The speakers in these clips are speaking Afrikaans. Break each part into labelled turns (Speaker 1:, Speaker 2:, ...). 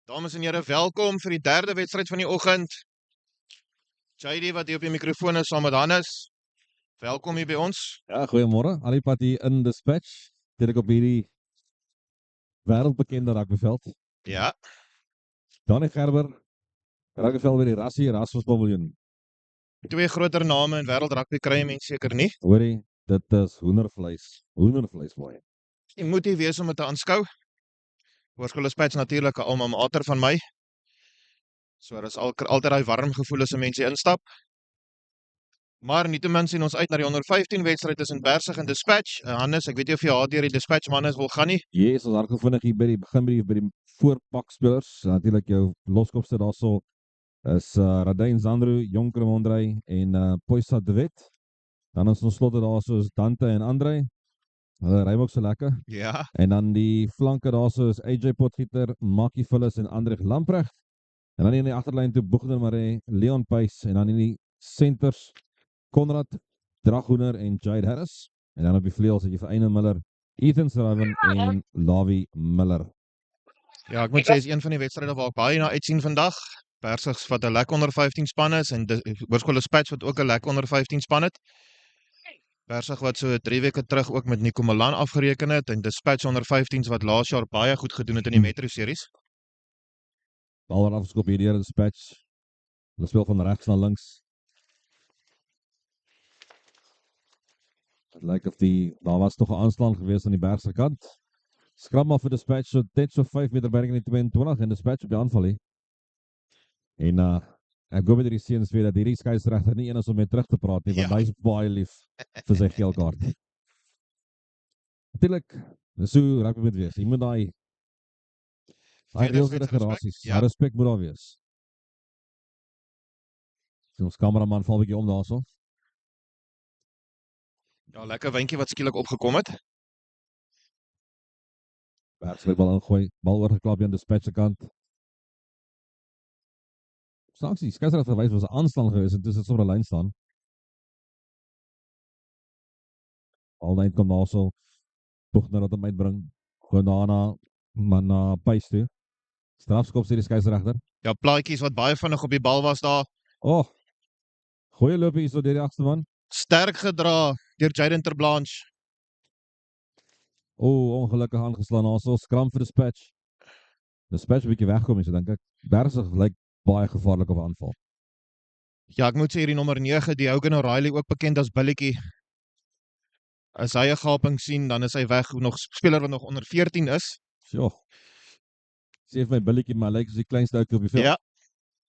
Speaker 1: Dames en here, welkom vir die derde wedstryd van die oggend. JD wat hier op die mikrofoon is saam met Hannes. Welkom hier by ons.
Speaker 2: Ja, goeiemôre. Alipad hier in Dispatch. Dit ek op hierdie wêreldbekende rugbyveld.
Speaker 1: Ja,
Speaker 2: Danny Gerber, rugbyveld by die Rasmus Paviljoen.
Speaker 1: twee groter name in wêreld rugby kry jy mens seker nie.
Speaker 2: Hoorie, dit is hoendervleis. Hoendervleis mooi.
Speaker 1: Jy moet hier wees om dit te aanskou. Hoërskool Dispatch natuurlik 'n alma mater van my. So dis altyd daai warm gevoel as 'n mens hier instap. Maar nietemin sien ons uit na die onder 15 wedstryd tussen Bersig en Dispatch. Hannes, ek weet nie of jy haat deur die Dispatch manne wil gaan nie.
Speaker 2: Yes, ons hardgevindig hier by die begin by die voorpakspelers. Natuurlik jou loskopste daarso is Radyn Zandru, Jonker Mondrey en Poisa de Wet. Dan is ons slotte daarso is Dante en Andre. Hulle ry ook so lekker.
Speaker 1: Ja,
Speaker 2: En dan die flanke daarso is AJ Potgieter, Makkie Vullis en André Lamprecht. En dan in die agterlyn toe Boegner Maree, Leon Pace en dan in die centers Konrad Draghoener en Jade Harris. En dan op die vleuels het jy vir Eine Miller, Ethan Sraven en Lavi Miller.
Speaker 1: ja, ek moet sê is een van die wedstryde waar ek baie na uitsien vandag. Bersig wat 'n lekker onder 15 span is en Hoërskool Dispatch wat ook 'n lekker onder 15 span het. Bersig wat so 3 weke terug ook met Nico Milan afgereken het en Dispatch onder 15s wat laas jaar baie goed gedoen het in die Metro series.
Speaker 2: Bal wat afgeskop hier deur Dispatch. Hulle speel van regs na links. Het lyk of daar was toch 'n aanslaan gewees aan die Bergse kant. Skram maar vir Dispatch so net so 5 meter by die 22 en Dispatch op die aanval hier. En ek hoop dat die seuns weet dat hierdie skeieregter nie een is om mee terug te praat nie, want
Speaker 1: Ja.
Speaker 2: hy is baie lief vir sy geel kaart. Natuurlik, dis hoe rugby moet wees. Jy moet daai reëls en regulasies,
Speaker 1: Ja.
Speaker 2: respek moet daar wees. Ons kameraman val 'n bietjie om daarso.
Speaker 1: Ja, lekker windjie wat skielik opgekom het.
Speaker 2: Bergse bal ingooi, bal oorgeklap aan die Dispatch se kant. Sanksie, skeieregter verwys was 'n aanslaan gewees en dis sommer 'n lyn staan. Aldyn kom daarso Boegner wat hom uitbring. Gewoon na Pace toe. Strafskop sê die skeieregter.
Speaker 1: Ja, plaatjies wat baie vinnig op die bal was daar.
Speaker 2: Goeie loop hier so deur die agste man.
Speaker 1: Sterk gedra deur Jaden Terblanche.
Speaker 2: Ongelukkig aangeslaan daarso, skram vir Dispatch. Dispatch 'n bietjie wegkom so dink ek. Bersig lyk baie gevaarlik op aanval.
Speaker 1: Ja, ek moet sê hierdie nommer 9, die Hogan O'Reilly, ook bekend as Billetjie. As hy 'n gaping sien, dan is hy weg. Nog speler wat nog onder 14 is.
Speaker 2: Sjoe. Sê vir my billetjie, maar lyk soos die kleinste ouetjie op die veld.
Speaker 1: Ja.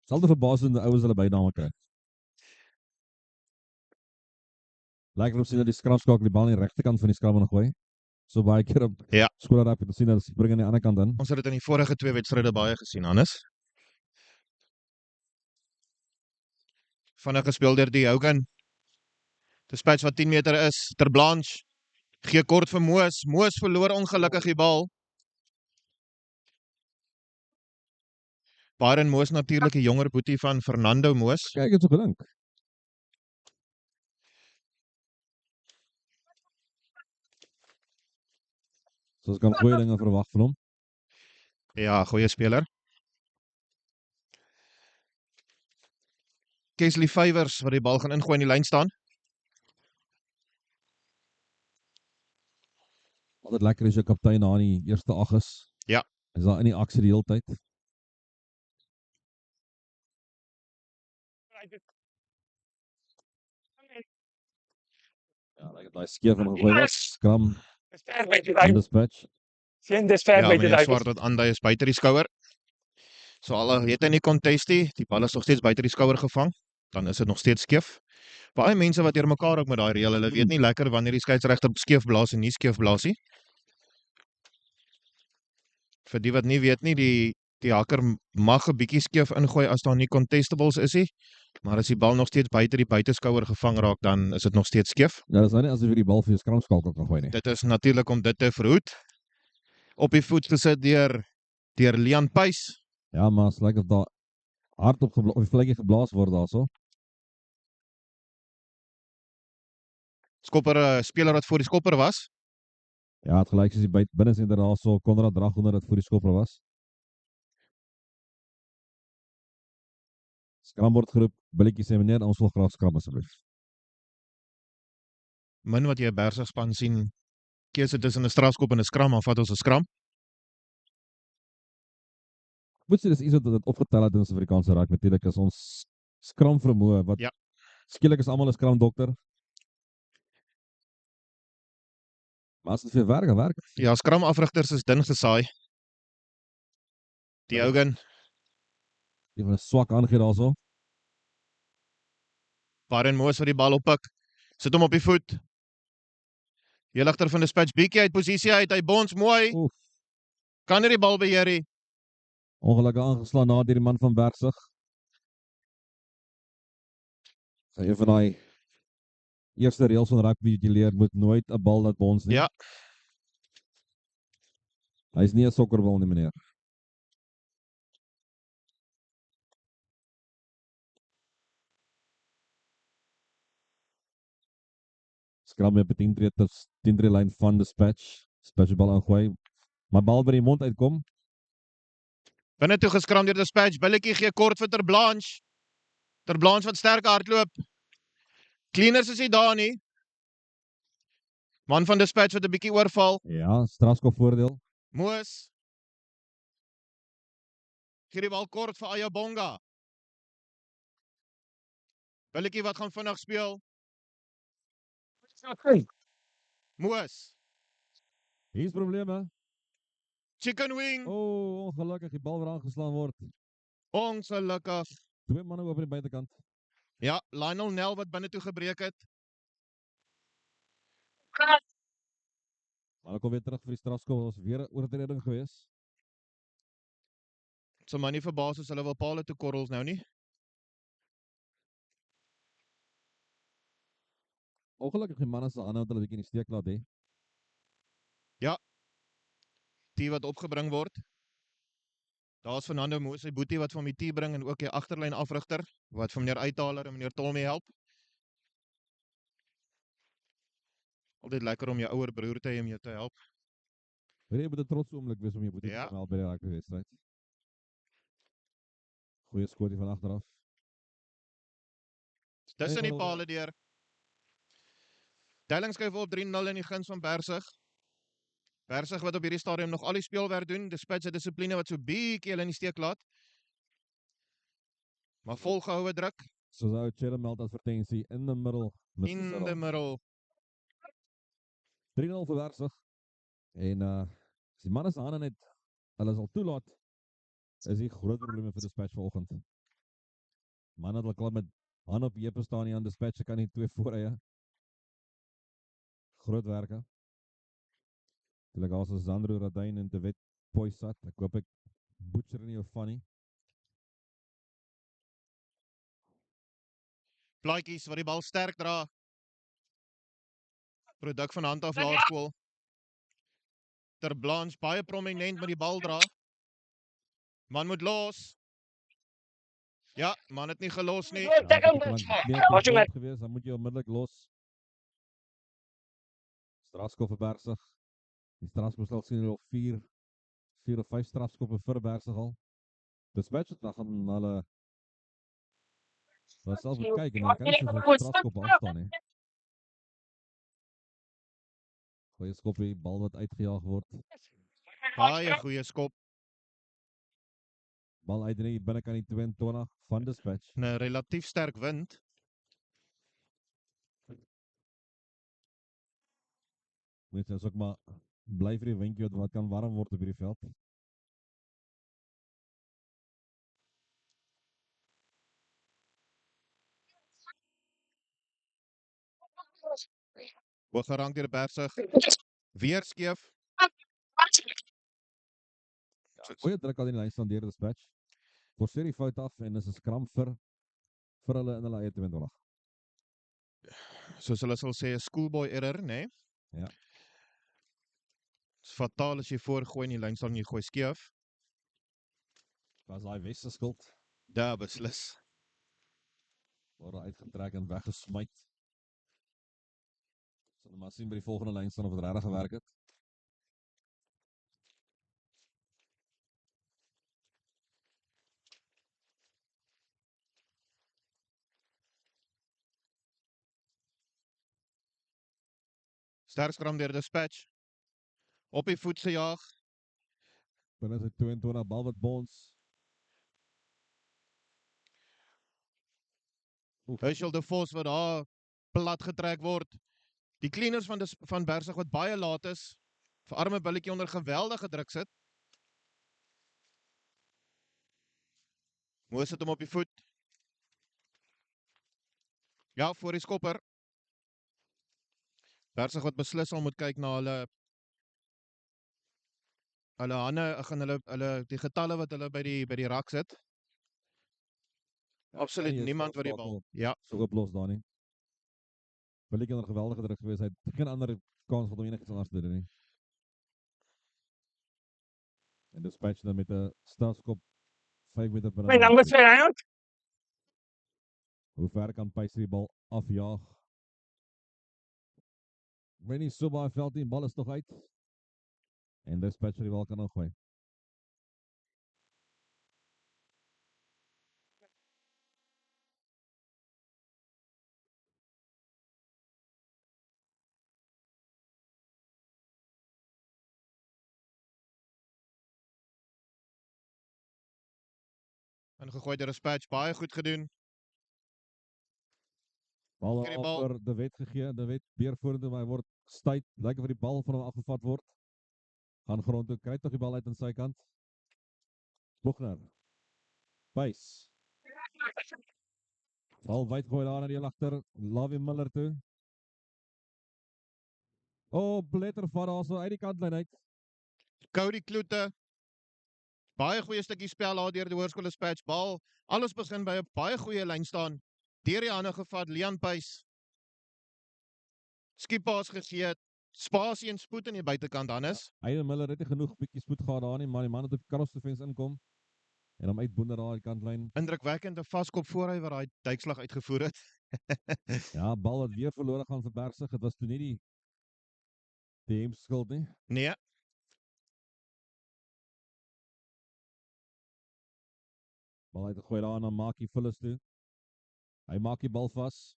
Speaker 2: Sal te verbaas hoe die ouens hulle byname kry. Lyk op sien dat die skramskakel die bal aan die regterkant van die skram ingooi. So baie keer op
Speaker 1: Ja.
Speaker 2: skool raak te sien dat spring aan die ander kant in.
Speaker 1: Ons het dit in die vorige 2 wedstryde baie gesien, Hannes. Vinnig gespeel deur die Hogan. Dispatch wat 10 meter is, Terblanche. Gee kort vir Moos. Moos verloor ongelukkig die bal. Byron Moos natuurlik die jonger boetie van Fernando Moos.
Speaker 2: Kyk, het so gedink. So ons kan goeie dinge verwag van hom.
Speaker 1: Ja, goeie speler. Kesley Favours wat die bal gaan ingooi in die lyn staan.
Speaker 2: Altyd lekker as jou kaptein na in die eerste 8 is.
Speaker 1: Ja.
Speaker 2: Is daar in die aksie die hele tyd. Ja, like daai skeef van gegooi was. Skram. Dispatch.
Speaker 3: Sien dis ver
Speaker 1: Ja,
Speaker 3: by die
Speaker 1: meneer
Speaker 3: daai.
Speaker 1: Swart wat aandui is buite die skouer. So al het hy nie contestie, die bal is nog steeds buite die skouer gevang, dan is dit nog steeds skeef. Baie mense wat deur mekaar ook met daai reël, hulle weet nie lekker wanneer die skeieregter skeef blaas en nie skeef blaas nie. Vir die wat nie weet nie, die hakker mag 'n bietjie skeef ingooi as daar nie contestables is nie, maar as die bal nog steeds buite die buiteskouer gevang raak, dan is dit nog steeds skeef.
Speaker 2: Ja, dis nou nie asof jy die bal vir jou skramskakel kan gooi nie.
Speaker 1: Dit is natuurlik om dit te verhoed. Op die voet gesit deur Leon Pace.
Speaker 2: Ja, maar as lyk of daar hard op of vletjie geblaas word daarso.
Speaker 1: Skopper, speler wat voor die skopper was.
Speaker 2: Ja, het gelyk soos die binnesender daarso Konrad Draghoener wat voor die skopper was. Skram word geroep, billetjie sê meneer, ons wil graag skram asseblief.
Speaker 1: Min wat jy 'n Bersigspan sien, keuse tussen 'n strafskop en 'n skram, of vat ons 'n skram.
Speaker 2: Moet sê dis iets wat dit opgetel het in Suid-Afrikaanse raak natuurlik is ons skram vermoë wat
Speaker 1: Ja.
Speaker 2: skielik is almal 'n skram dokter. Maar as dit vir werk, dan werk dit.
Speaker 1: Ja, skram afrigters is dun gesaai. Die Ougen,
Speaker 2: Die van 'n swak aangee daarso.
Speaker 1: Warren Moos wat die bal oppik. Sit hom op die voet. Heligter van Dispatch bietjie uit posisie uit. Hy bons mooi.
Speaker 2: Oef,
Speaker 1: Kan nie die bal beheer nie.
Speaker 2: ongelukkig aangeslaan na deur die man van Bergsig. Sy een van daai eerste reëls van rugby wat jy leer, moet nooit 'n bal laat bons nie.
Speaker 1: Ja.
Speaker 2: Hy's nie 'n sokkerbal nie, meneer. Skram op die 10-3 lyn van Dispatch. Dispatch die bal aangooi. Maar bal by die mond uitkom.
Speaker 1: Binne toe geskram deur Dispatch. Billetjie gee kort vir Terblanche. Terblanche wat sterk hardloop. Cleaners is nie daar nie. Man van Dispatch wat 'n bietjie oorval.
Speaker 2: Ja, strafskop voordeel.
Speaker 1: Moos. Gee die bal kort vir Ayabonga. Billetjie wat gaan vinnig speel. Moos.
Speaker 2: Hier's probleme.
Speaker 1: Chicken wing.
Speaker 2: Ongelukkig die bal weer aangeslaan word.
Speaker 1: Ongelukkig.
Speaker 2: Twee manne oor die buitekant.
Speaker 1: Ja, Lionel Nel wat binne toe gebreek het.
Speaker 2: Maar kom weer terug vir die strafskop. Ons weer 'n oortreding gewees.
Speaker 1: So my nie verbaas as hulle wil paal toe korrels nou nie.
Speaker 2: Ongelukkig die manne se hande wat hulle bietjie in die steek laat hê.
Speaker 1: Die wat opgebring word. Daar's Fernando Moos, sy boetie wat vir hom die tee bring en ook die agterlyn afrigter wat vir meneer Uithaler en meneer Tolmie help. Altyd lekker om jou ouer broer te hê om jou te help.
Speaker 2: Jy moet 'n trots oomblik wees om jou boetie
Speaker 1: Ja.
Speaker 2: te help by die rugby-wedstryd. Goeie skootie van agter af.
Speaker 1: Dis in die
Speaker 2: 1-0
Speaker 1: palle deur. Telling skuif op 3-0 in die guns van Bersig. Bersig wat op hierdie stadium nog al die speelwerk doen, Dispatch se dissipline wat so bietjie hulle in die steek laat. Maar volgehoue druk
Speaker 2: Soos ou Cheryl meld advertensie in the middle.
Speaker 1: in the middle.
Speaker 2: 3-0 vir Bersig. En as die manne se hande net hulle sal toelaat, is hier groot probleme vir Dispatch vanoggend. Man het al klaar met hand op heupe staan hier aan Dispatch, kan nie twee voorrye. Groot werke. Natuurlijk als Zandro Radijn en de Wit Poisat. Ek hoop ek butcher nie jou van nie.
Speaker 1: Plaatjies wat die bal sterk dra. Produk van Handhaf Laerskool. Terblanche baie prominent met die bal dra. Man moet los. Ja, man het nie gelos nie.
Speaker 2: Ja, gewees, dan moet jy onmiddellik los. Strafskop vir Bersig. Die strafskop sal sien al 4 of 5 strafskoppe vir Bersig al. Dispatch het dan gaan hulle wat self moet kyk en dan kan jy so strafskop afstaan hè. Goeie skoppie, bal wat uitgejaag word.
Speaker 1: Baie goeie skop.
Speaker 2: Bal uit in die binnekant die 22 van Dispatch.
Speaker 1: 'n relatief sterk wind.
Speaker 2: Moet ons ook maar bly vir die windjie wat kan warm word op hierdie veld.
Speaker 1: Hooggerang deur Bersig. Weer skeef.
Speaker 2: Goeie druk al in die lyn staan deur Dispatch. Forceer die fout af en is 'n skram vir hulle in hulle eie 22.
Speaker 1: Soos hulle sal sê 'n schoolboy error, né? Nee?
Speaker 2: Ja.
Speaker 1: Dis fataal as jy voorgooi en die lyn sal nie gooi skeef.
Speaker 2: Was daai Wes se skuld.
Speaker 1: Daar beslis.
Speaker 2: Word uitgetrek en weggesmy. Sal maar sien by die volgende lyn staan of dit regtig gewerk het.
Speaker 1: Sterk skram deur Dispatch. Op die voet gejaag.
Speaker 2: Binne sy 22 bal wat bons.
Speaker 1: Herschel de Vos wat daar plat getrek word. Die cleaners van Bersig wat baie laat is. Vir arme billetjie onder geweldige druk sit. Moes sit hom op die voet. Ja, voor die skopper. Bersig wat beslis al moet kyk na hulle hande, die getalle wat hulle by die rak sit. Absoluut niemand wat die bal. Ja.
Speaker 2: So oplos daar nie. Billetjie onder geweldige druk gewees. Hy het geen ander kans wat om enigiets anders te doen nie. En Dispatch dan met 'n stafskop 5 meter binne.
Speaker 3: My number 2 out.
Speaker 2: Hoe ver kan Pys die bal afjaag? Wen nie so baie veld nie, bal is nog uit. En Dispatch die bal kan nog gooi.
Speaker 1: Ingegooi deur Dispatch, baie goed gedoen.
Speaker 2: Bal
Speaker 1: Kry die bal.
Speaker 2: vir De Wet gegee. De Wet weer vorentoe, maar hy word stuit. Lyk of die bal van hom afgevat word. Gaan grond toe, kry tog die bal uit aan sy kant. Bogner. Pys. Bal wyd gooi daar na die agter. Lawie Miller toe. Bletter vat daar so uit die kantlyn uit.
Speaker 1: Cody Kloete. Baie goeie stukkie spel daar deur die Hoërskool Dispatch. Bal, alles begin by 'n baie goeie lyn staan. Deur die hande gevat, Leon Pys. Skiepaas gegee, spasie en spoed aan die buitekant Hannes.
Speaker 2: Aiden Miller het nie genoeg bietjie spoed gehad daar nie, maar die man het op die cross defense inkom. En hom uitboonder daar aan die kantlyn.
Speaker 1: Indrukwekkende vaskop voor hy wat daai duikslag uitgevoer het.
Speaker 2: Ja, bal wat weer verlore gaan vir Bersig. Dit was toe nie die team skuld nie.
Speaker 1: Nee.
Speaker 2: Bal uitgegooi daar na Makie Vullis toe. Hy maak die bal vas.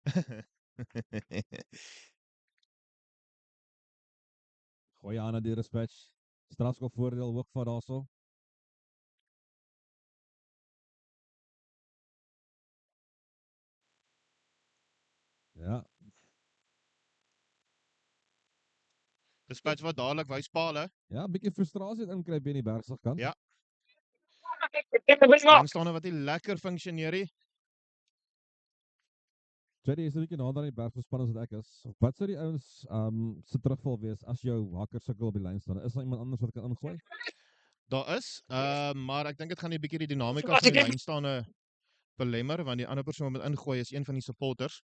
Speaker 2: Gooi aan na die Dispatch. Strafskop voordeel hoog van daarso. Ja,
Speaker 1: Dispatch wat dadelik wys paal,
Speaker 2: ja, 'n bietjie frustrasie inkry by die Bersig kant.
Speaker 1: Ja.
Speaker 3: Ek het besmaak.
Speaker 1: Langstaande wat nie lekker funksioneer nie.
Speaker 2: Jerry is 'n bietjie nader aan die Bergspan as wat ek is. Wat sou die ouens se terugval wees as jou hakker sukkel op die lyn staan? Is daar iemand anders wat kan ingooi?
Speaker 1: Daar is, maar ek dink dit gaan 'n bietjie die dinamika van die lynstaande belemmer, want die ander persoon wat ingooi is een van die supporters.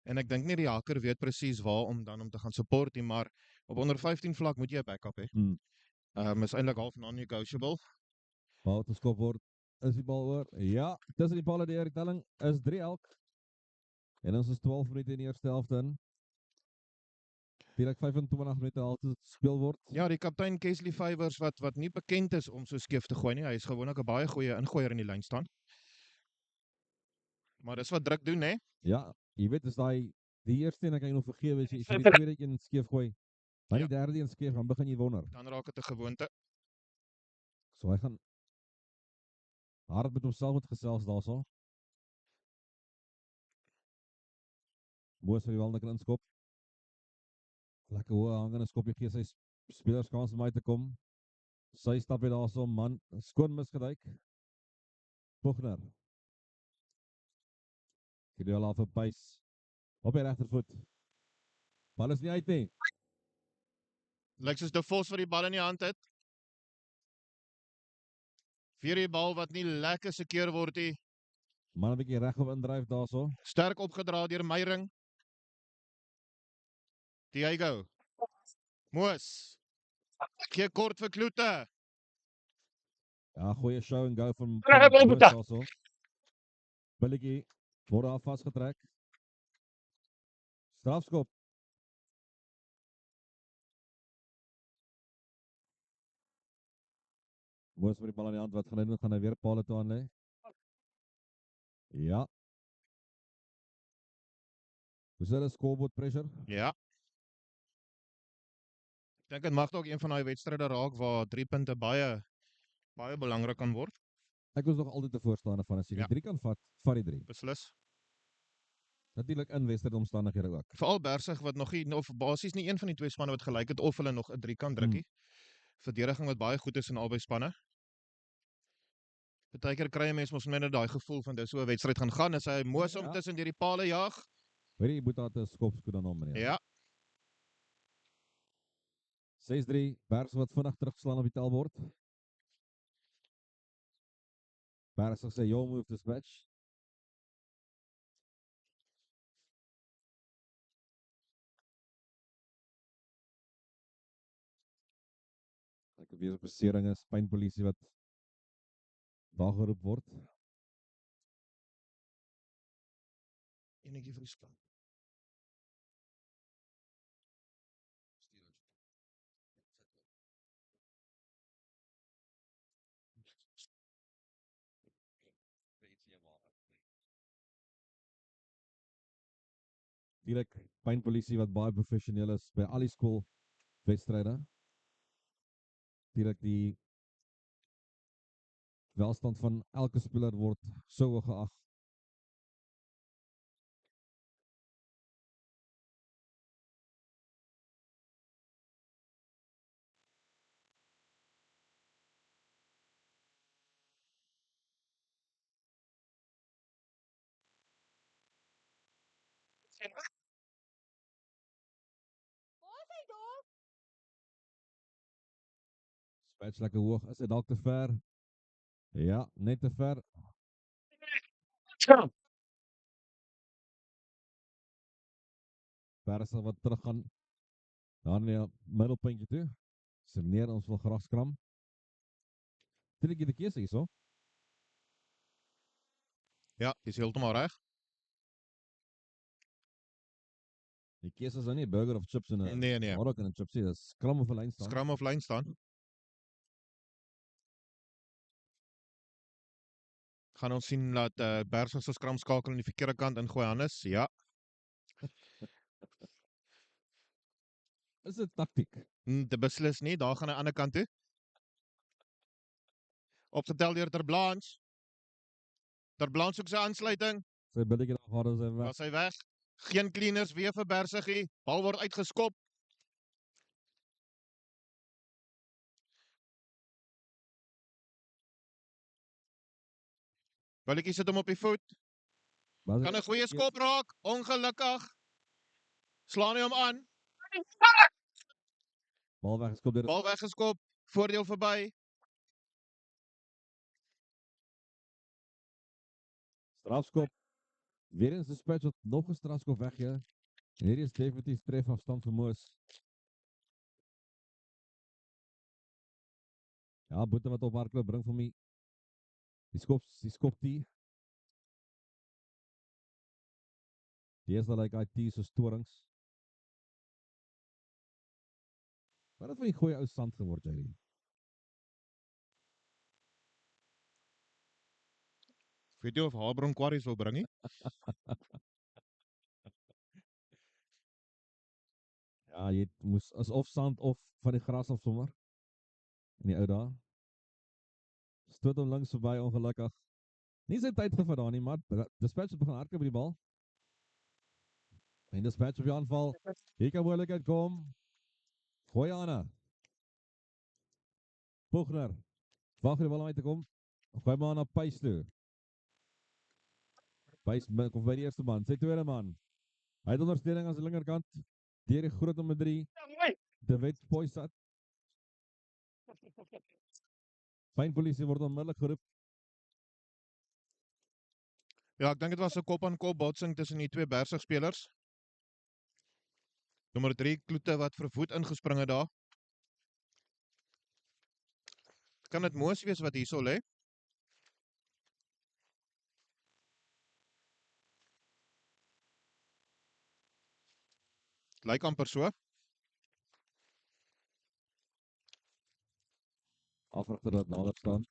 Speaker 1: En ek dink nie die hakker weet presies waar om te gaan support nie, maar op onder 15 vlak moet jy 'n backup hê. Is eintlik half non-negotiable.
Speaker 2: Bal te skop word. Is die bal oor? Ja, tussen die palle deur die telling is 3 elk. En ons is 12 minute in die eerste helft in. Direk 25 minute al te speel word.
Speaker 1: Ja, die kaptein Kesley Favours wat nie bekend is om so skeef te gooi nie. Hy is gewoonlik 'n baie goeie ingooier in die lyn staan. Maar dis wat druk doen, hè?
Speaker 2: Ja, jy weet as die eerste een kan jy nog vergewe as jy die tweede een skeef gooi. Maar die derde een skeef, dan begin jy wonder.
Speaker 1: Dan raak dit 'n gewoonte.
Speaker 2: So hy gaan hard met homself moet gesels daarso. Moes vir die wel kan inskop. Lekker hoë hangende skopjie gee sy spelers kans om uit te kom. Sy stap hier daarso, man, skoon misgeduik. Bogner. Gedeal af 'n Pys. Op die regtervoet. Bal is nie uit nie.
Speaker 1: Lyk soos De Vos wat die bal in die hand het. Vir die bal wat nie lekker sekeer word nie.
Speaker 2: Man 'n bietjie reg op indryf daarso.
Speaker 1: Sterk opgedra deur Meyring. Diego. Moes. Gee kort vir Kloete.
Speaker 2: Ja, goeie show and go van
Speaker 3: Moes
Speaker 2: daarso. Billetjie word daar vasgetrek. Strafskop. Moes met die bal in die hand, wat gaan hy doen? Gaan hy weer palle toe aan lê? Ja. Hoe sê hulle scoreboard pressure?
Speaker 1: Ja. Dink dit mag dalk een van daai wedstryde raak waar 3 punte baie belangrik kan word.
Speaker 2: Ek was nog altyd 'n voorstander van as jy
Speaker 1: Ja.
Speaker 2: die 3 kan vat die 3.
Speaker 1: Beslis.
Speaker 2: Natuurlik in wedstrydomstandighede ook.
Speaker 1: Veral Bersig wat nog nie of basies nie een van die twee spanne wat gelyk het of hulle nog 'n 3 kan drukkie. Verdediging wat baie goed is in albei spanne. Partykeer kry 'n mens mos net daai gevoel van dis so 'n wedstryd gaan as hy moes om
Speaker 2: Ja.
Speaker 1: tussen deur die pale jaag.
Speaker 2: Weet jy moet daar 'n skopskoen aan hom meneer.
Speaker 1: Ja,
Speaker 2: 6-3 Bersig wat vinnig terugslaan op die tellbord. Bersig sê your move dispatch. Ek weet of besering is, pynpolisie wat daar geroep word.
Speaker 1: enetjie vir die span.
Speaker 2: Direk pynpolisie wat baie professioneel is by al die skoolwedstryde. Direk die welstand van elke speler word so hoog geag. Spats lekker hoog, is dit dalk te ver? Ja, net te ver. Bersig wat terug gaan daar in die middelpuntjie toe. Sê meneer, ons wil graag skram. Dit is die keuse hierso.
Speaker 1: Ja, dis heeltemal reg.
Speaker 2: Die keuse is nou nie 'n burger of chips en 'n
Speaker 1: Nee.
Speaker 2: hotdog en 'n chipsie, dis skram of 'n lyn staan.
Speaker 1: Skram of lyn staan. Gaan ons sien dat Bersig se skram skakel aan die verkeerde kant ingooi Hannes. Ja.
Speaker 2: Is dit taktiek?
Speaker 1: Dit beslis nie, daar gaan hy aan die ander kant toe. Opgetel deur Terblanche. Terblanche soek sy aansluiting.
Speaker 2: Sy billetjie daar gehad, is hy weg.
Speaker 1: Was hy weg? Geen cleaners weer vir Bersigie. Bal word uitgeskop. Billetjie sit hom op die voet. Kan 'n goeie skop raak. Ongelukkig. Slaan hy hom aan.
Speaker 2: Bal weggeskop deur
Speaker 1: Bal weggeskop. Voordeel verby.
Speaker 2: strafskop. Weer eens 'n spits wat nog 'n strafskop weggee. En hierdie is definitief trefafstand vir Moos. Ja, Boete wat op hardloop bring vir my die skop die. Deesdae lyk IT so storings. Wat het van die goeie ou sand geword, Jerry?
Speaker 1: Weet jy of Habron Quarries wil bring nie?
Speaker 2: Ja, jy moes asof sand of van die gras af sommer. In die ou dae. Stoot hom links verby ongelukkig. Nie sy tyd gevat daar nie, maar Dispatch begin hardloop by die bal. En Dispatch op die aanval. Hier kan moontlikheid kom. Gooi aan. Pogner. Wag vir die bal om uit te kom. Gooi maar na Pys toe. Pys kom by die eerste man, sy tweede man. Hy het ondersteuning aan sy linkerkant. Deur die groot nommer 3. De Wet Poisat. Pynpolisie word onmiddellik geroep.
Speaker 1: Ja, ek dink dit was 'n kop-aan-kop botsing tussen die twee Bersig spelers. Nommer 3 Kloete wat verwoed ingespring het daar. Kan dit Moos wees wat hierso lê? Lyk amper so.
Speaker 2: Afrigter wat nader staan.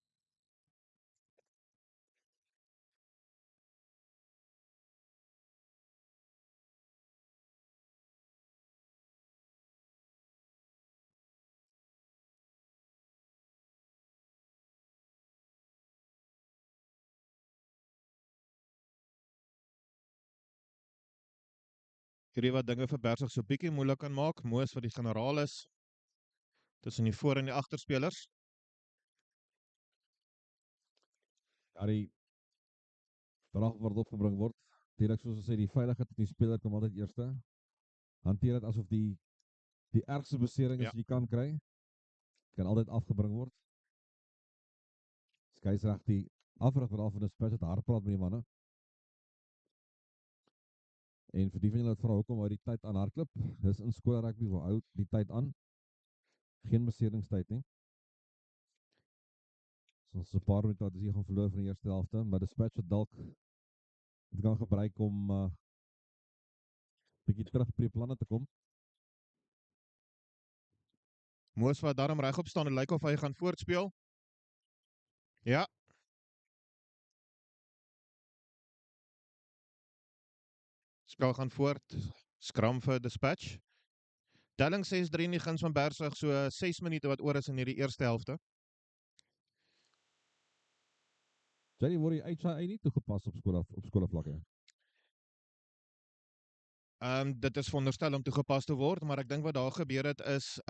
Speaker 1: Hierdie wat dinge vir Bergsig so bietjie moeilik kan maak. Moos wat die generaal is tussen die voor en die agterspelers.
Speaker 2: Ja, die vraag wat opgebring word. Direk soos ons sê, die veiligheid van die speler kom altyd eerste. Hanteer dit asof die ergste besering is
Speaker 1: Ja.
Speaker 2: wat jy kan kry. Kan altyd afgebring word. Skeieregter die afrigter van 'n spits het hard praat met die manne. En vir die van julle wat vra hoekom hou die tyd aan hardloop, dis in skool rugby waar hou die tyd aan. Geen beseringstyd nie. So 'n paar minute wat as jy gaan verloor van die eerste helfte, maar Dispatch het dalk dit kan gebruik om bietjie terug by die planne te kom.
Speaker 1: Moos wat daarom regop staan en lyk of hy gaan voortspeel. Ja. Spel gaan voort. Skram vir Dispatch. Telling 6-3 in die guns van Bergsig, so 6 minute wat oor is in hierdie eerste helfte.
Speaker 2: Jerry, word die HIA nie toegepas op skoolvlakke?
Speaker 1: Dit is veronderstel om toegepas te word, maar ek dink wat daar gebeur het is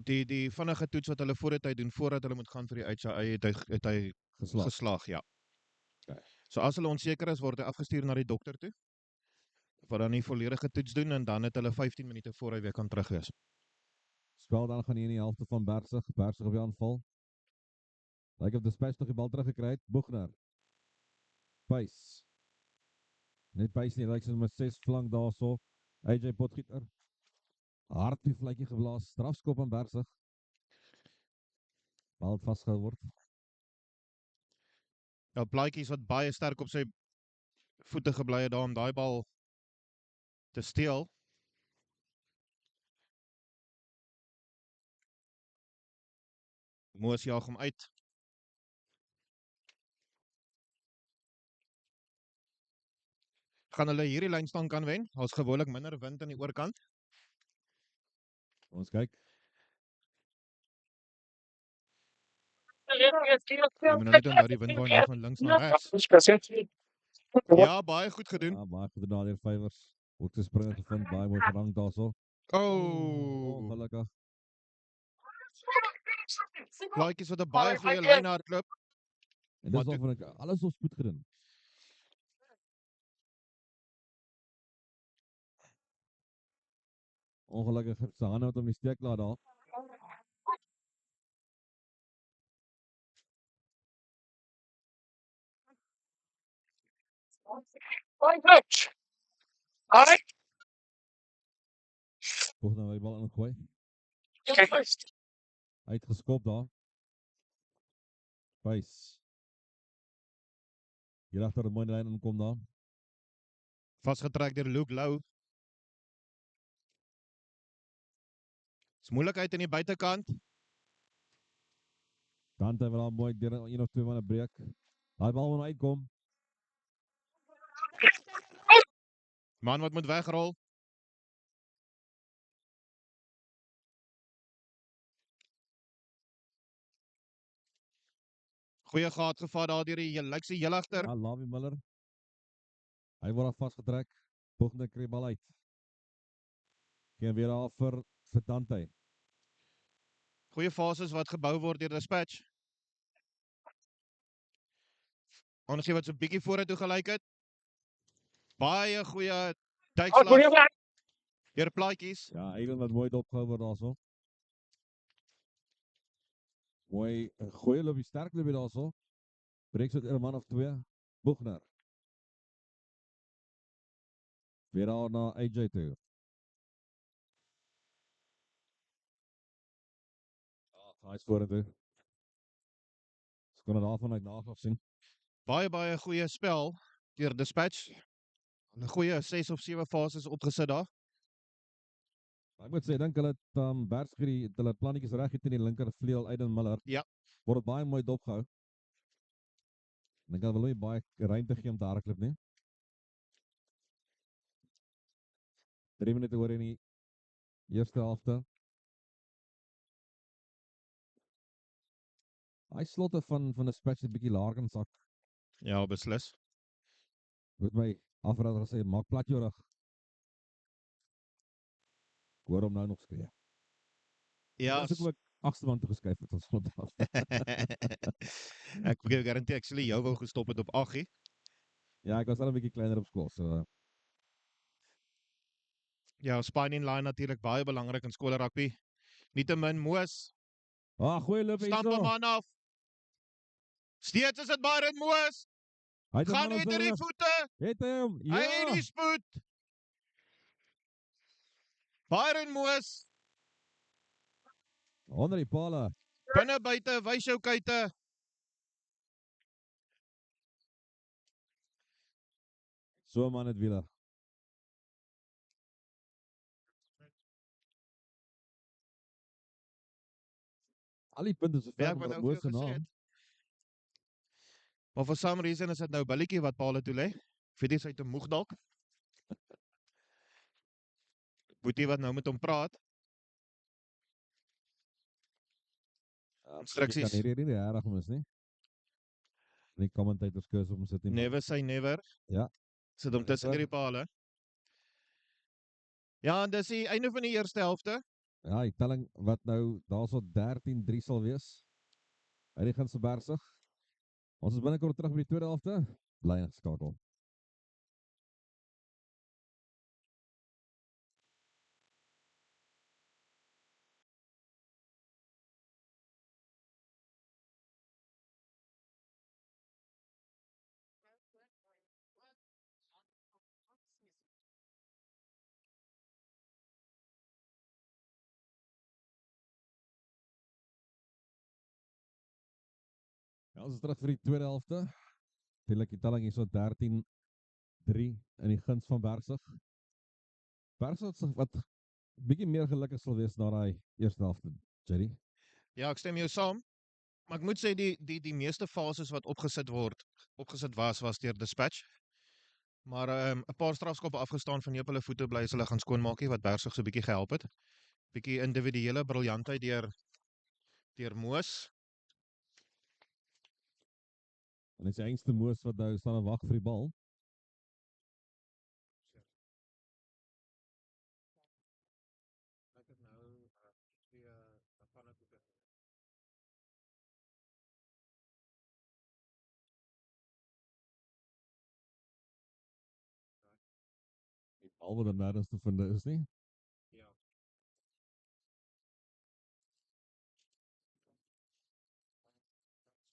Speaker 1: die vinnige toets wat hulle voor die tyd doen voordat hulle moet gaan vir die HIA het hy geslaag, ja.
Speaker 2: Okay.
Speaker 1: So as hulle onseker is, word hy afgestuur na die dokter toe. Wat dan die volledige toets doen en dan het hulle 15 minute voor hy weer kan terug wees.
Speaker 2: Spel dan gaan hier in die helfte van Bergsig op die aanval. Lyk of Dispatch nog die bal teruggekry het. Boegner. Pace. Net Pace nie, lyk soos met 6 flank daarso. AJ Potgieter. Hard die vletjie geblaas. Strafskop aan Bergsig. Bal vasgehou word.
Speaker 1: Ja, Plaatjies wat baie sterk op sy voete gebly het daar om daai bal te steel. Moos jaag hom uit. Gaan hulle hierdie lynstand kan wen? Ons gewoonlik minder wind aan die oorkant.
Speaker 2: Ons kyk.
Speaker 1: Jy moet nou net doen dat die wind waai nou van links na regs. Ja, baie goed gedoen.
Speaker 2: Ja, baie goed gedaan deur Fywers. Word gespring gevind, baie mooi gerang daarso. Ongelukkig.
Speaker 1: Plaatjies wat 'n baie goeie lyn hardloop.
Speaker 2: En dis waarvan ek alles op spoed gedoen. Ongelukkig sy hande wat hom die steek laat daar. Volgens nou die bal ingooi. Uitgeskop daar. Pace. Hier agter 'n mooi lyn inkom daar.
Speaker 1: Vasgetrek deur Luke Lou. Is moeilikheid aan die buitekant.
Speaker 2: Dante wil daar mooi deur 1 of 2 manne breek. Daai bal moet uitkom.
Speaker 1: Man wat moet wegrol. Goeie gehad gevat daar deur die lyk sy heel agter.
Speaker 2: Ja, Lavi Miller. Hy word daar vasgetrek. Boegner kry bal uit. Geen weer daar vir Dante.
Speaker 1: Goeie fases wat gebou word deur Dispatch. Ons sien wat so 'n bietjie vorentoe gelyk het. Baie goeie duikslag deur Plaatjies.
Speaker 2: Ja, Eiland wat mooi dopgehou word daarso. Mooi, goeie loopie, sterk loopie daarso. Breek so 'n man of 2. Boegner. Weer daar na AJ toe. Hy is vorentoe. Ons kon daarvan uit nagaan sien.
Speaker 1: Baie goeie spel deur Dispatch. 'n Goeie 6 of 7 fases opgesit daar.
Speaker 2: Ek moet sê, ek dink hulle het Bergsgie hulle plannetjies reg het in die linker vleuel Aiden Miller.
Speaker 1: Ja.
Speaker 2: Word dit baie mooi dopgehou. En ek wil nie baie ruimte gee om te hardloop nie. 3 minute oor in die eerste helfte. Hy slotte van 'n spets 'n bietjie laer kan sak.
Speaker 1: Ja, beslis.
Speaker 2: Met my Afrader gesê, maak plat jou rug. Ek hoor hom nou nog skree.
Speaker 1: Ja,
Speaker 2: Dis ook 8ste man toe geskuif het ons vandag.
Speaker 1: ek garandeer actually jou wou gestop het op 8.
Speaker 2: Ja, ek was al 'n bietjie kleiner op skool, so
Speaker 1: Ja, spine line natuurlik baie belangrik in skool rugby. Nietemin Moos,
Speaker 2: goeie loop
Speaker 1: stamp hom aan af. Steeds is dit Byron Moos.
Speaker 2: Hy het 'n
Speaker 1: Gaan
Speaker 2: man op
Speaker 1: uit
Speaker 2: sy
Speaker 1: die
Speaker 2: rug.
Speaker 1: voete.
Speaker 2: Het hy hom?
Speaker 1: Hy het die spoed. Byron Moos,
Speaker 2: Onder die pale.
Speaker 1: binne buite, wys jou kuite.
Speaker 2: So 'n man het wiele. Al die punte so
Speaker 1: Ja,
Speaker 2: ver
Speaker 1: ek wat
Speaker 2: onder
Speaker 1: nou vir
Speaker 2: Moos se
Speaker 1: jou gesê
Speaker 2: naam.
Speaker 1: het. Maar for some reason is dit nou billetjie wat Paul toe lê. Ek weet nie sy te moeg dalk. Boetie wat nou met hom praat.
Speaker 2: Jy
Speaker 1: Instruksies.
Speaker 2: kan hierdie nie regtig mis nie. Die commentators curse op hom sit nie.
Speaker 1: Never say never.
Speaker 2: Ja.
Speaker 1: Sit hom tussen hierdie pale. Ja, en dis die einde van die eerste helfte.
Speaker 2: Ja, die telling wat nou daarso 13-3 sal wees. Uit die gunste Bersig. Ons is binnekort terug by die tweede helfte. Bly ingeskakel. Ja, ons is terug vir die tweede helfte. Natuurlik die telling hier so 13-3 in die guns van Bersig. Bersig wat bietjie meer gelukkig sal wees na daai eerste helfte, Jerry.
Speaker 1: Ja, ek stem jou saam. Maar ek moet sê die meeste fases wat opgesit was deur Dispatch. Maar 'n paar strafskoppe afgestaan van Neep hulle voete bly as hulle gaan skoonmaakie wat Bersig so bietjie gehelp het. Bietjie individuele briljantheid deur Moos.
Speaker 2: En dis die einste Moos wat nou staan en wag vir die bal.
Speaker 1: Ek het nou twee pannekoeke.
Speaker 2: Die bal wat er nêrens te vind is nie.
Speaker 1: Ja.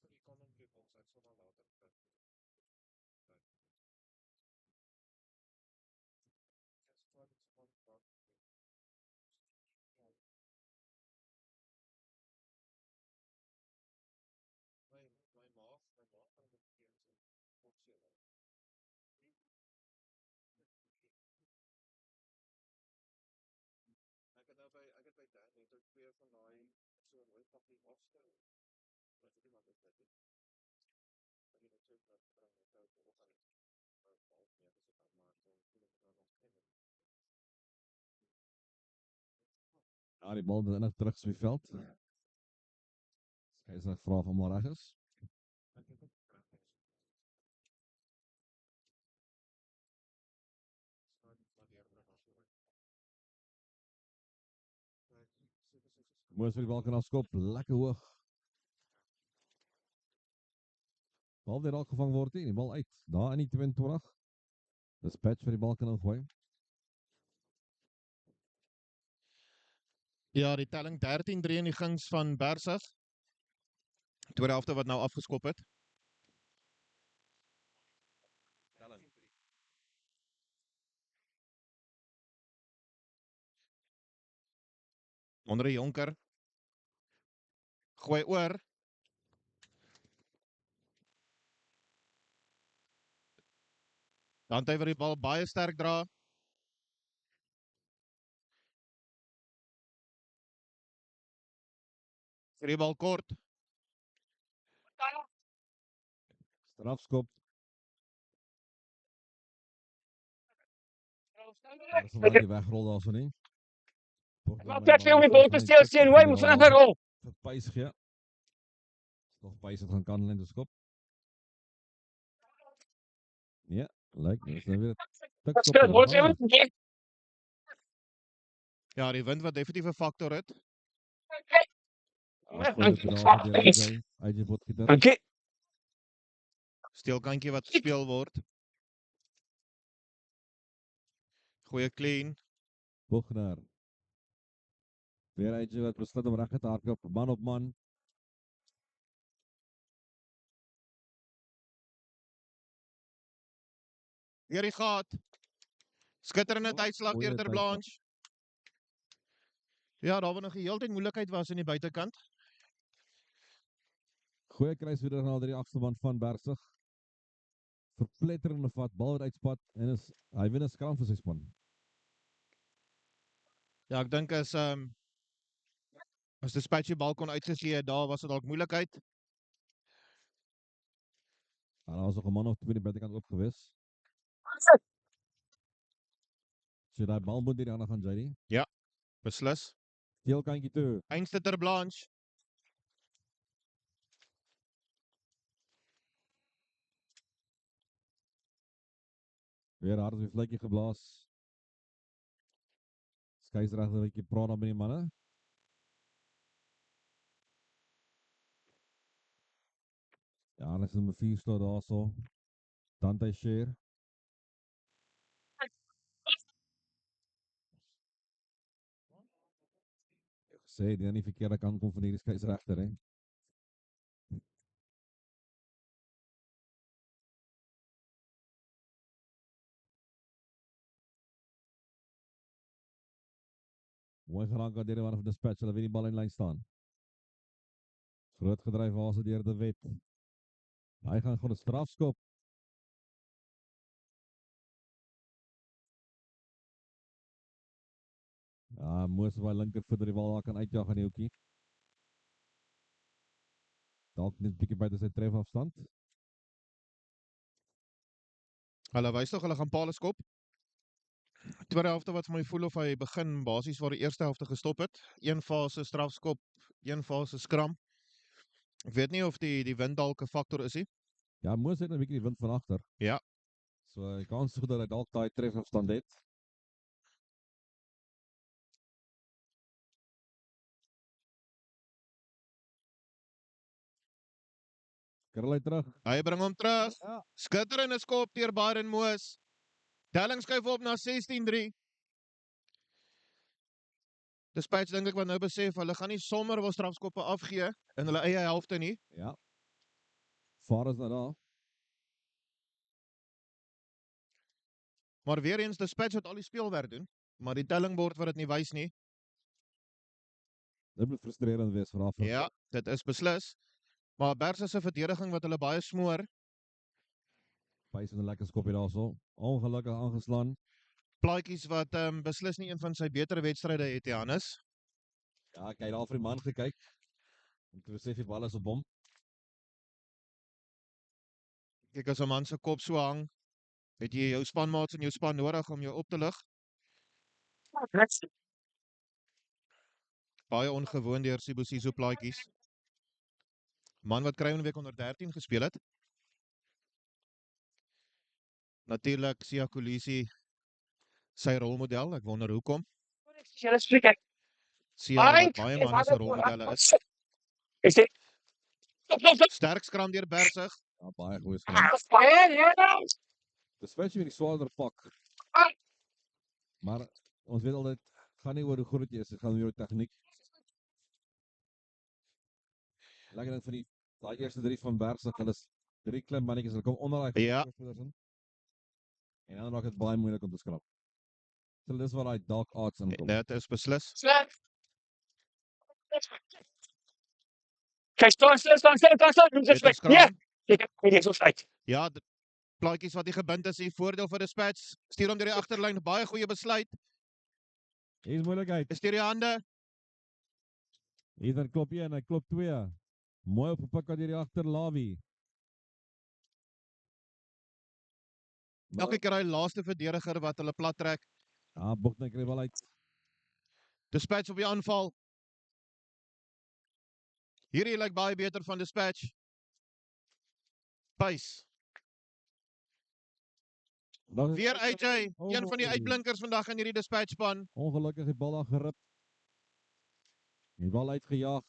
Speaker 1: Vir die commentary box ek sal maar later kyk. My maag kan dit keer ek het by Dan net ook twee van daai so rooi pakkie afstel. Wat het iemand dit dit? Maar dit sê dat bring ek nou op gaan. Maar bal meer as ek maar so voel ek nou nog ken.
Speaker 2: Ja, die bal het net terug op die veld. Hy sê vra van maar reg is.
Speaker 1: Ek het ook krag is. Staan maar weer terug as jy.
Speaker 2: Moos vir die bal kan afskop, lekker hoog. Bal weer al gevang word nie, die bal uit. Daar in die 22. Dispatch vir die bal kan ingooi.
Speaker 1: Ja, die telling 13-3 in die guns van Bersig. Tweede helfte wat nou afgeskop het. Onder die Jonker. Gooi oor. Dan hy vir die bal baie sterk dra. Vir die bal kort.
Speaker 2: Strafskop.
Speaker 3: Ek
Speaker 2: Ons laat die wegrol daarso nie.
Speaker 3: maak plek vir hom die bal te steel sien, hoe hy moet vinniger rol.
Speaker 2: Vir Pys gee. Nog Pys het gaan kanlyn te skop. Nee, Lyk my, is nou weer 'n
Speaker 3: That's
Speaker 2: tikskop.
Speaker 3: good. What's it?
Speaker 1: Ja, die wind wat definitief 'n faktor het.
Speaker 2: Goeie bedaal deur AJ Potgieter.
Speaker 3: Okay.
Speaker 1: Steelkantjie wat gespeel word. Goeie clean.
Speaker 2: Bogner. Weer AJ wat besluit om reg te hardloop, man op man.
Speaker 1: Deur die gat. Skitterende uitslag
Speaker 2: Goeie
Speaker 1: deur Ter
Speaker 2: tydstap.
Speaker 1: Blanche. Ja, daar waar nog die hele tyd moeilikheid was aan die buitekant.
Speaker 2: Goeie kruisvoerder na die agterband van Bergsig. Verpletterende vat, bal wat uitspat en hy wen 'n skram vir sy span.
Speaker 1: Ja, ek dink as Despatch die bal kon uitgegee het, daar was dit dalk moeilikheid.
Speaker 2: En daar was nog 'n man of twee aan die buitekant oop gewees. So daai bal moet deur die ander gaan, JD.
Speaker 1: Beslis.
Speaker 2: Steelkantjie toe.
Speaker 1: Einste Ter Blanche.
Speaker 2: Weer hard op die vletjie geblaas. Skeieregter 'n bietjie praat dan met die manne. Ja, hulle is nummer 4 staan daarso. Dante Shear. Gesê die aan die verkeerde kant kom van hierdie skeieregter, hè. Mooi gerank deur die man van Despatch, hulle wen die bal in lyn staan. Groot gedryf waar se deur De Wet. Hy gaan gewoon 'n strafskop. Ja, Moos op hy linkervoet dat die bal daar kan uitjaag aan die hoekie. Dalk net 'n bietjie buite sy trefafstand.
Speaker 1: Hulle wys tog hulle gaan paal skop. Tweede helfte wat vir my voel of hy begin basies waar die eerste helfte gestop het. Een fase strafskop, een fase skram. Ek weet nie of die wind dalk 'n faktor is nie.
Speaker 2: Ja, Moos het 'n bietjie die wind van agter.
Speaker 1: Ja.
Speaker 2: So hy kan so dat hy dalk daai trefafstand het. Kerel hy terug.
Speaker 1: Hy bring hom terug.
Speaker 2: Ja.
Speaker 1: Skitterende skop deur Byron Moos. Telling skuif op na 16-3. Despatch dink ek wat nou besef, hulle gaan nie sommer wil strafskoppe afgee in hulle eie helfte nie.
Speaker 2: Ja. Vaar is nou daar.
Speaker 1: Maar weer eens Despatch wat al die speelwerk doen, maar die tellingbord wat dit nie wys nie.
Speaker 2: Dit moet frustrerend wees vir Afrika.
Speaker 1: Ja, dit is beslis. Maar Bergsig se verdediging wat hulle baie smoor.
Speaker 2: Pys 'n lekker skopie daarso. Ongelukkig aangeslaan.
Speaker 1: Plaatjies wat beslis nie een van sy beter wedstryde het, Johannes.
Speaker 2: Ja, ek het daar vir die man gekyk. Om te besef die bal is op hom.
Speaker 1: Kyk as 'n man se kop so hang, het jy jou spanmaats in jou span nodig om jou op te lig. Baie ongewoon deur Sibusiso plaatjies. Man wat kry 'n week onder 13 gespeel het. Natuurlik Siya Kolisi sy rolmodel, ek wonder hoekom.
Speaker 3: Julle spreek ek.
Speaker 1: Siya wat baie manne se rolmodelle is.
Speaker 3: Is dit?
Speaker 1: Sterk skram deur Bergsig.
Speaker 2: Ja, baie goeie skram. Dis spesiaal die swaarder pak. Maar ons weet al dit gaan nie oor hoe groot jy is, dit gaan oor jou tegniek. Lekker ding van daai eerste 3 van Bergsig, hulle is 3 klein mannetjies, hulle kom onder daai
Speaker 1: Ja.
Speaker 2: spelers in. En dan raak dit baie moeilik om te skrap. So dis waar daai dark arts inkom.
Speaker 1: Dit is beslis.
Speaker 3: Kyk, staan. Doen
Speaker 1: Dit
Speaker 3: dit
Speaker 1: is skram.
Speaker 3: Kyk, dit is so uit.
Speaker 1: Ja, plaatjies wat nie gebind is, die voordeel vir Despatch. Stuur hom deur die agterlyn, baie goeie besluit.
Speaker 2: Hier is moeilikheid.
Speaker 1: Stuur die hande.
Speaker 2: Hier klop 1, hy klop 2. Mooi opgepik deur die agter Lawie.
Speaker 1: Elke keer daai laaste verdediger wat hulle plat trek.
Speaker 2: Ja, Bogner kry wel uit.
Speaker 1: Despatch op die aanval. Hierdie lyk baie beter van Despatch. Pys.
Speaker 2: Dan is
Speaker 1: Weer AJ,
Speaker 2: Oh,
Speaker 1: een van die uitblinkers vandag in hierdie dispatchspan.
Speaker 2: ongelukkig die bal daar gerip. Die bal uitgejaag.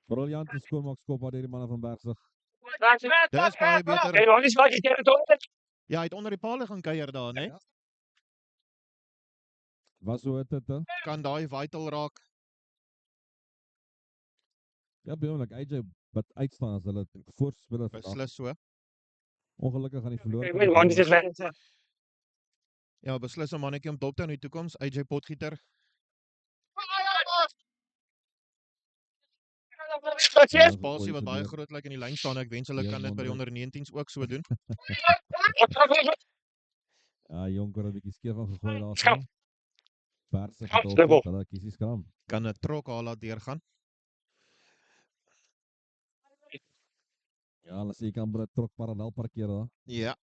Speaker 2: Briljante skoonmaakskop waar deur die manne van Bergsig.
Speaker 1: Dis baie beter.
Speaker 3: En dan is wat jy het hoor.
Speaker 1: Ja, hy het onder die paal gaan kuier daar, né?
Speaker 2: Ja. Was so dit hè?
Speaker 1: Kan daai vital raak.
Speaker 2: Ja, behoorlik AJ wat uitstaan as hulle voorspelers vandag.
Speaker 1: Beslis so.
Speaker 2: Ongelukkig gaan die verloor.
Speaker 3: Ek weet want dit is weg.
Speaker 1: Ja, beslis 'n mannetjie om dop te hou in die toekoms, AJ Potgieter. Spasie wat baie groot lyk in die lyn staan. Ek wens hulle
Speaker 2: Ja,
Speaker 1: kan dit by die
Speaker 2: wonderlik.
Speaker 1: onder 19s ook so doen.
Speaker 2: Ja, Jonker het 'n bietjie skeef van gegooi daar.
Speaker 3: Skam.
Speaker 2: Bergsig
Speaker 3: Skam,
Speaker 2: het
Speaker 3: dubbel.
Speaker 2: op. Hulle kies die skram.
Speaker 1: Kan 'n trok haar laat deurgaan.
Speaker 2: Ja, hulle sê jy kan by 'n trok parallel parkeer daar.
Speaker 1: Ja,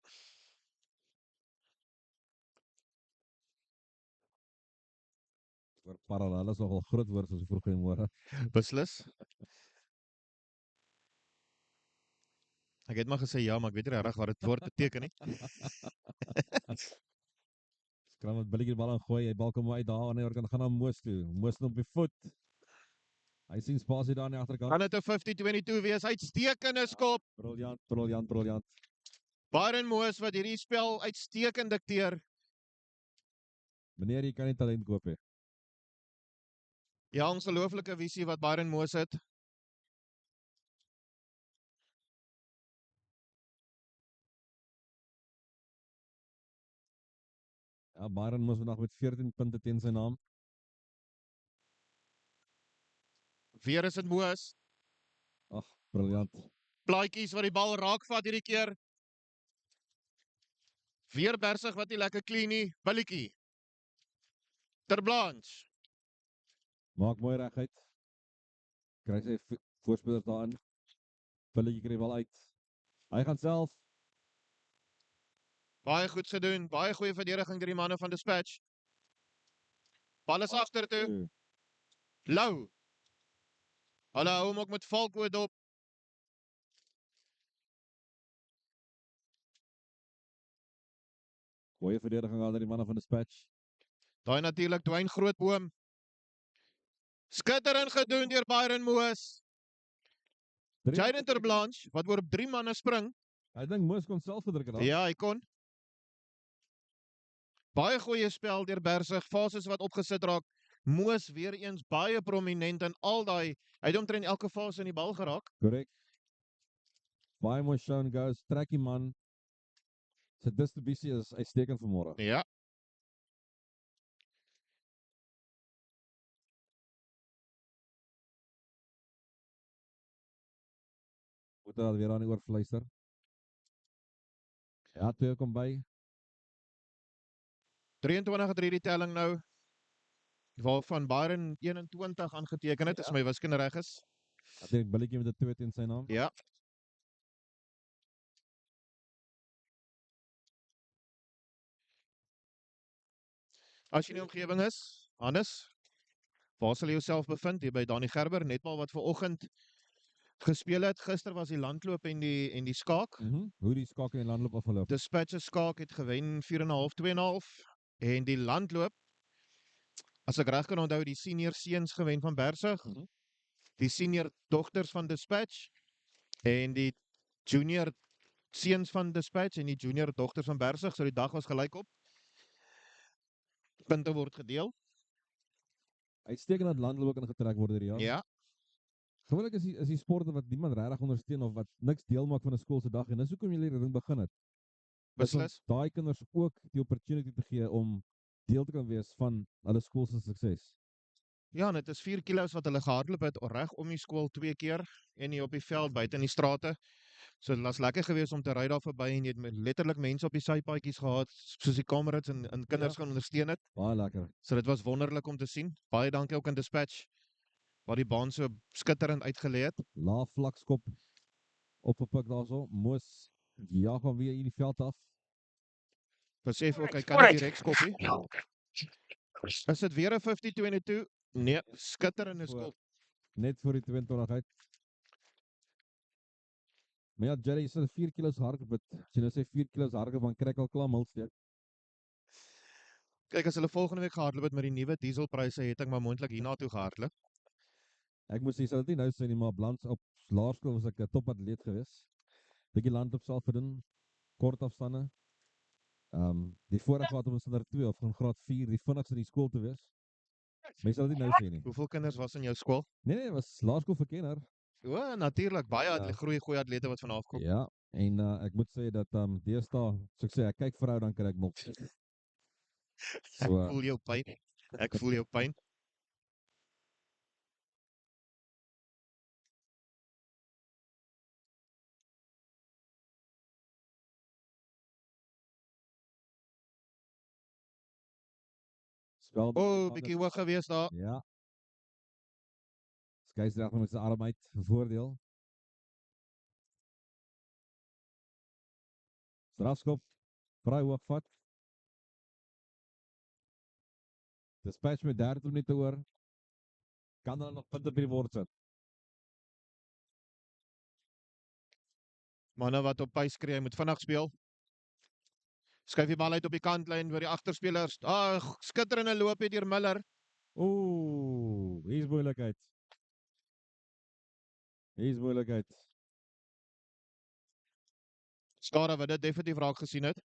Speaker 2: Oor parallel is nogal groot woord soos vroeg in die môre.
Speaker 1: beslis. Ek het maar gesê ja, maar ek weet nie regtig wat dit woord beteken nie.
Speaker 2: Skram met billetjie die bal ingooi. Hy bal kom uit daar en hy kan gaan na Moos toe. Moos op die voet. Hy sien spasie daar aan die agterkant.
Speaker 1: Kan dit 'n 50-22 wees? Uitstekende skop.
Speaker 2: Briljant, briljant, briljant.
Speaker 1: Byron Moos wat hierdie spel uitstekend dikteer.
Speaker 2: Meneer, jy kan nie talent koop hê.
Speaker 1: Ja, ongelooflike visie wat Byron Moos het.
Speaker 2: Ja, Byron Moos vandag met 14 punte teen sy naam.
Speaker 1: Weer is dit Moos.
Speaker 2: Ag, briljant.
Speaker 1: Plaatjies wat die bal raakvat hierdie keer. Weer Bersig wat nie lekker clean nie. Billetjie. Ter Blanche.
Speaker 2: Maak mooi reguit. Kry sy voorspelers daarin. Billetjie kry die bal uit. Hy gaan self.
Speaker 1: Baie goed gedoen. Baie goeie verdediging deur die manne van Dispatch. Bal is agtertoe. Lou. Hulle hou hom ook met valkoot op.
Speaker 2: Goeie verdediging aan die manne van Dispatch.
Speaker 1: Daai natuurlik Dwayne Grootboom. Skitterend gedoen deur Byron Moos. Jaden Ter Blanche wat oor op 3 manne spring.
Speaker 2: Ek dink Moos kon self gedruk het daar.
Speaker 1: Ja, hy kon. Baie goeie spel deur Bersig, fases wat opgesit raak. Moos weer eens baie prominent in al daai. Hy het omtrent elke fase in die bal geraak.
Speaker 2: Korrek. Baie mooi show and goes. Trekkie man. Sy distribusie is uitstekend vanmôre.
Speaker 1: Ja.
Speaker 2: Moet daar weer aan die oor fluister. Ja, twee kom by.
Speaker 1: 23 het hierdie telling nou. Waarvan Byron 21 aangeteken het, as my wiskunde reg is.
Speaker 2: Ek dink billetjie met 'n 2 teen sy naam.
Speaker 1: Ja. As jy in die omgewing is, Hannes, waar sal jy jouself bevind? Hier by Dani Gerber, netbal wat vanoggend gespeel het. Gister was die landloop en die skaak.
Speaker 2: Hoe die skaak in die landloop afgeloop.
Speaker 1: Dispatch se skaak het gewen 4,5 2,5 en die landloop, as ek reg kan onthou, die senior seuns gewen van Bersig, die senior dogters van Dispatch en die junior seuns van Dispatch en die junior dogters van Bersig, so die dag was gelykop. Punte word gedeel.
Speaker 2: Uitstekend dat landloop ook ingetrek word hierdie jaar.
Speaker 1: Ja.
Speaker 2: Gewoonlik is die sporte wat niemand regtig ondersteun of wat niks deel maak van 'n skool se dag en dis hoekom julle hierdie ding begin het.
Speaker 1: Beslis.
Speaker 2: Daai kinders ook die opportunity te gee om deel te kan wees van hulle skool se sukses.
Speaker 1: Ja, en dit is 4 kilos wat hulle gehardloop het reg om die skool 2 keer en nie op die veld buite in die strate. So dit was lekker geweest om te ry daar verby en jy het letterlik mense op die sypaadjies gehad, soos die kamerads en kinders gaan ondersteun het.
Speaker 2: Baie lekker.
Speaker 1: So dit was wonderlik om te sien. Baie dankie ook aan Dispatch wat die baan so skitterend uitgelê het.
Speaker 2: Laaf vlakskop op 'n pik daarso. Moos jaag hom weer in die veld af.
Speaker 1: Besef ook hy kan nie direk skop nie. Is dit weer 'n 50-22? Nee, skitterende skop.
Speaker 2: Net voor die 22 uit. Maar ja, Jerry, jy sê 4 kilos hardloop. As jy nou sê 4 kilos hardloop, dan kry ek al klaar milsteek.
Speaker 1: Kyk, as hulle volgende week gehardloop het met die nuwe dieselpryse, het ek maar moontlik hiernatoe gehardloop.
Speaker 2: Ek moes sê, sal dit nie nou sê nie, maar op laerskool was ek 'n topatleet geweest. Bietjie landloop self gedoen, kort afstande. Die voorreg gehad om in standaard 2 of in graad 4 die vinnigste in die skool te wees. Maar jy sal dit nie nou sê nie.
Speaker 1: Hoeveel kinders was in jou skool?
Speaker 2: Nee, was laerskool vir kenner.
Speaker 1: O, natuurlik, baie
Speaker 2: Ja.
Speaker 1: goeie atlete wat vanaf kom.
Speaker 2: Ja, en ek moet sê dat deesdae, so ek sê, ek kyk vir jou dan kry ek mok.
Speaker 1: Ek voel jou pyn. Ek voel jou pyn.
Speaker 2: Spel.
Speaker 1: O, bietjie hoog gewees daar.
Speaker 2: Ja. Skeieregter met sy arm uit, voordeel. Strafskop, vry hoog vat. Dispatch met 30 minute oor. Kan hulle nog punte by die bord sit?
Speaker 1: Manne wat op pace skree, moet vinnig speel. Skuif die bal uit op die kantlyn vir die agterspelers. Skitterende loop hier deur Miller.
Speaker 2: Ooh, hier is moeilikheid. Hier is moeilikheid.
Speaker 1: Skare wat dit definitief raak gesien het.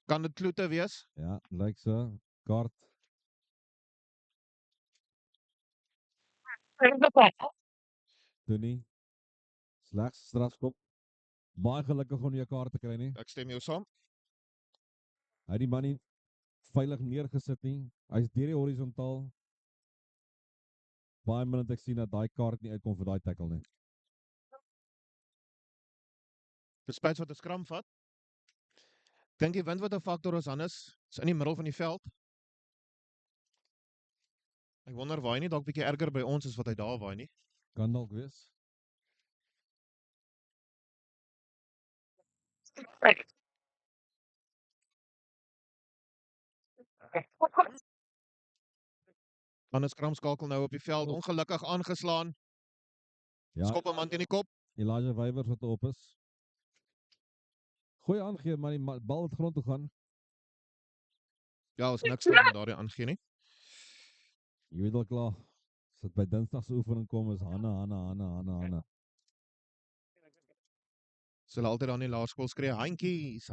Speaker 1: Kan dit kloete wees?
Speaker 2: Ja, lyk so. Kaart. Doen nie. Slegs strafskop. Baie gelukkig om nie 'n kaart te kry nie.
Speaker 1: Ek stem jou saam.
Speaker 2: Hy het die man nie veilig neergesit nie. Hy's deur die horisontaal. Baie min het ek sien dat daai kaart nie uitkom vir daai tackle nie.
Speaker 1: Dispatch wat 'n skram vat. Dink jy wind wat 'n faktor is, Hannes? Is in die middel van die veld. Ek wonder waar hy nie dalk bietjie erger by ons is wat hy daar waai nie.
Speaker 2: Kan dalk wees.
Speaker 1: Hannes skram skakel nou op die veld, ongelukkig aangeslaan.
Speaker 2: Ja,
Speaker 1: Skop hom aan teen die kop.
Speaker 2: Elijah Wywers wat op is. Goeie aangee, maar die bal het grond toe gaan.
Speaker 1: Ja, ons niks daar met daardie aangee nie.
Speaker 2: Jy weet al klaar. As dit by Dinsdag se oefening kom is Hanna.
Speaker 1: Hulle altyd aan die laerskool skree, handjies.